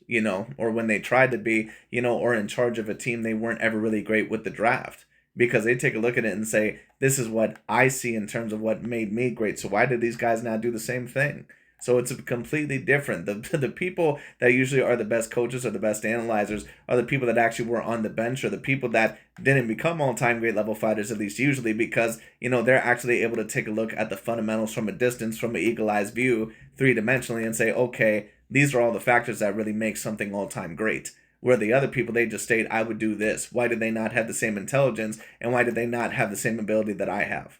or when they tried to be, or in charge of a team, they weren't ever really great with the draft. Because they take a look at it and say, this is what I see in terms of what made me great. So why did these guys not do the same thing? So it's completely different. The people that usually are the best coaches or the best analyzers are the people that actually were on the bench or the people that didn't become all-time great level fighters, at least usually, because, they're actually able to take a look at the fundamentals from a distance, from an eagle-eyed view, three-dimensionally, and say, okay, these are all the factors that really make something all-time great. Where the other people, they just state, I would do this. Why did they not have the same intelligence? And why did they not have the same ability that I have?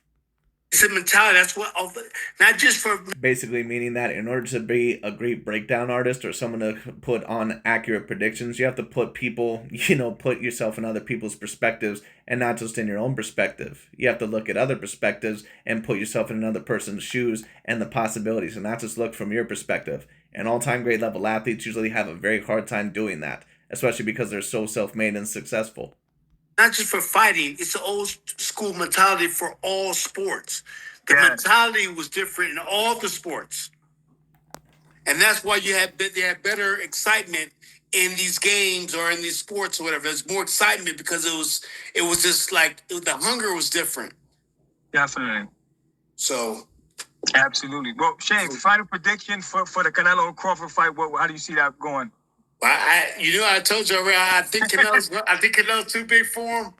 It's a mentality. That's what, not just for... Basically meaning that in order to be a great breakdown artist or someone to put on accurate predictions, you have to put people, put yourself in other people's perspectives and not just in your own perspective. You have to look at other perspectives and put yourself in another person's shoes and the possibilities and not just look from your perspective. And all-time great level athletes usually have a very hard time doing that. Especially because they're so self-made and successful. Not just for fighting, it's an old school mentality for all sports. The mentality was different in all the sports. And that's why they had better excitement in these games or in these sports or whatever. There's more excitement because it was just like the hunger was different. Definitely. So absolutely. Well, Shane, final prediction for the Canelo Crawford fight. How do you see that going? I told you already. I think Canelo's too big for him.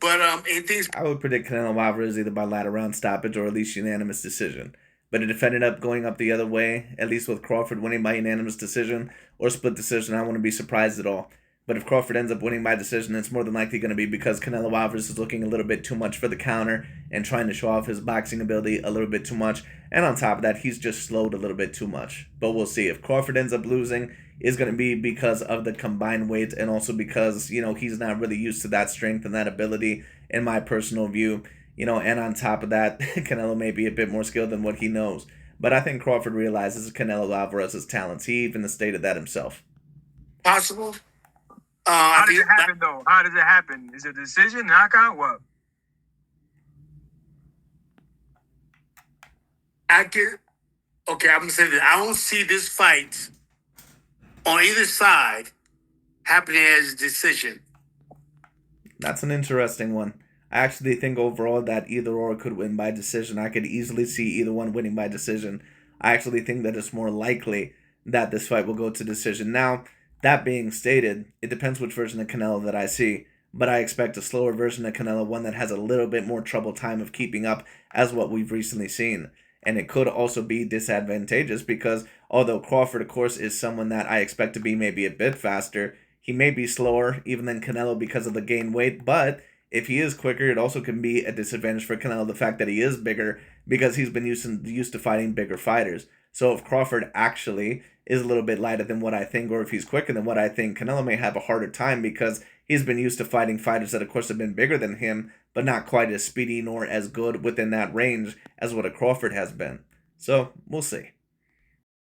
But anything's I would predict Canelo Alvarez either by latter round stoppage or at least unanimous decision. But if it ended up going up the other way, at least with Crawford winning by unanimous decision or split decision, I wouldn't be surprised at all. But if Crawford ends up winning by decision, it's more than likely going to be because Canelo Alvarez is looking a little bit too much for the counter and trying to show off his boxing ability a little bit too much. And on top of that, he's just slowed a little bit too much. But we'll see. If Crawford ends up losing, is going to be because of the combined weight and also because, he's not really used to that strength and that ability, in my personal view. And on top of that, Canelo may be a bit more skilled than what he knows. But I think Crawford realizes Canelo Alvarez's talents. He even stated that himself. possible. How does it happen, though? How does it happen? Is it a decision, knockout, what? Okay, I'm going to say that I don't see this fight on either side happening as a decision. That's an interesting one. I actually think overall that either or could win by decision. I could easily see either one winning by decision. I actually think that it's more likely that this fight will go to decision. Now, that being stated, it depends which version of Canelo that I see, but I expect a slower version of Canelo, one that has a little bit more trouble time of keeping up as what we've recently seen. And it could also be disadvantageous because although Crawford, of course, is someone that I expect to be maybe a bit faster, he may be slower even than Canelo because of the gain weight, but if he is quicker, it also can be a disadvantage for Canelo, the fact that he is bigger because he's been used to fighting bigger fighters. So if Crawford actually is a little bit lighter than what I think, or if he's quicker than what I think, Canelo may have a harder time because he's been used to fighting fighters that, of course, have been bigger than him, but not quite as speedy nor as good within that range as what a Crawford has been. So we'll see.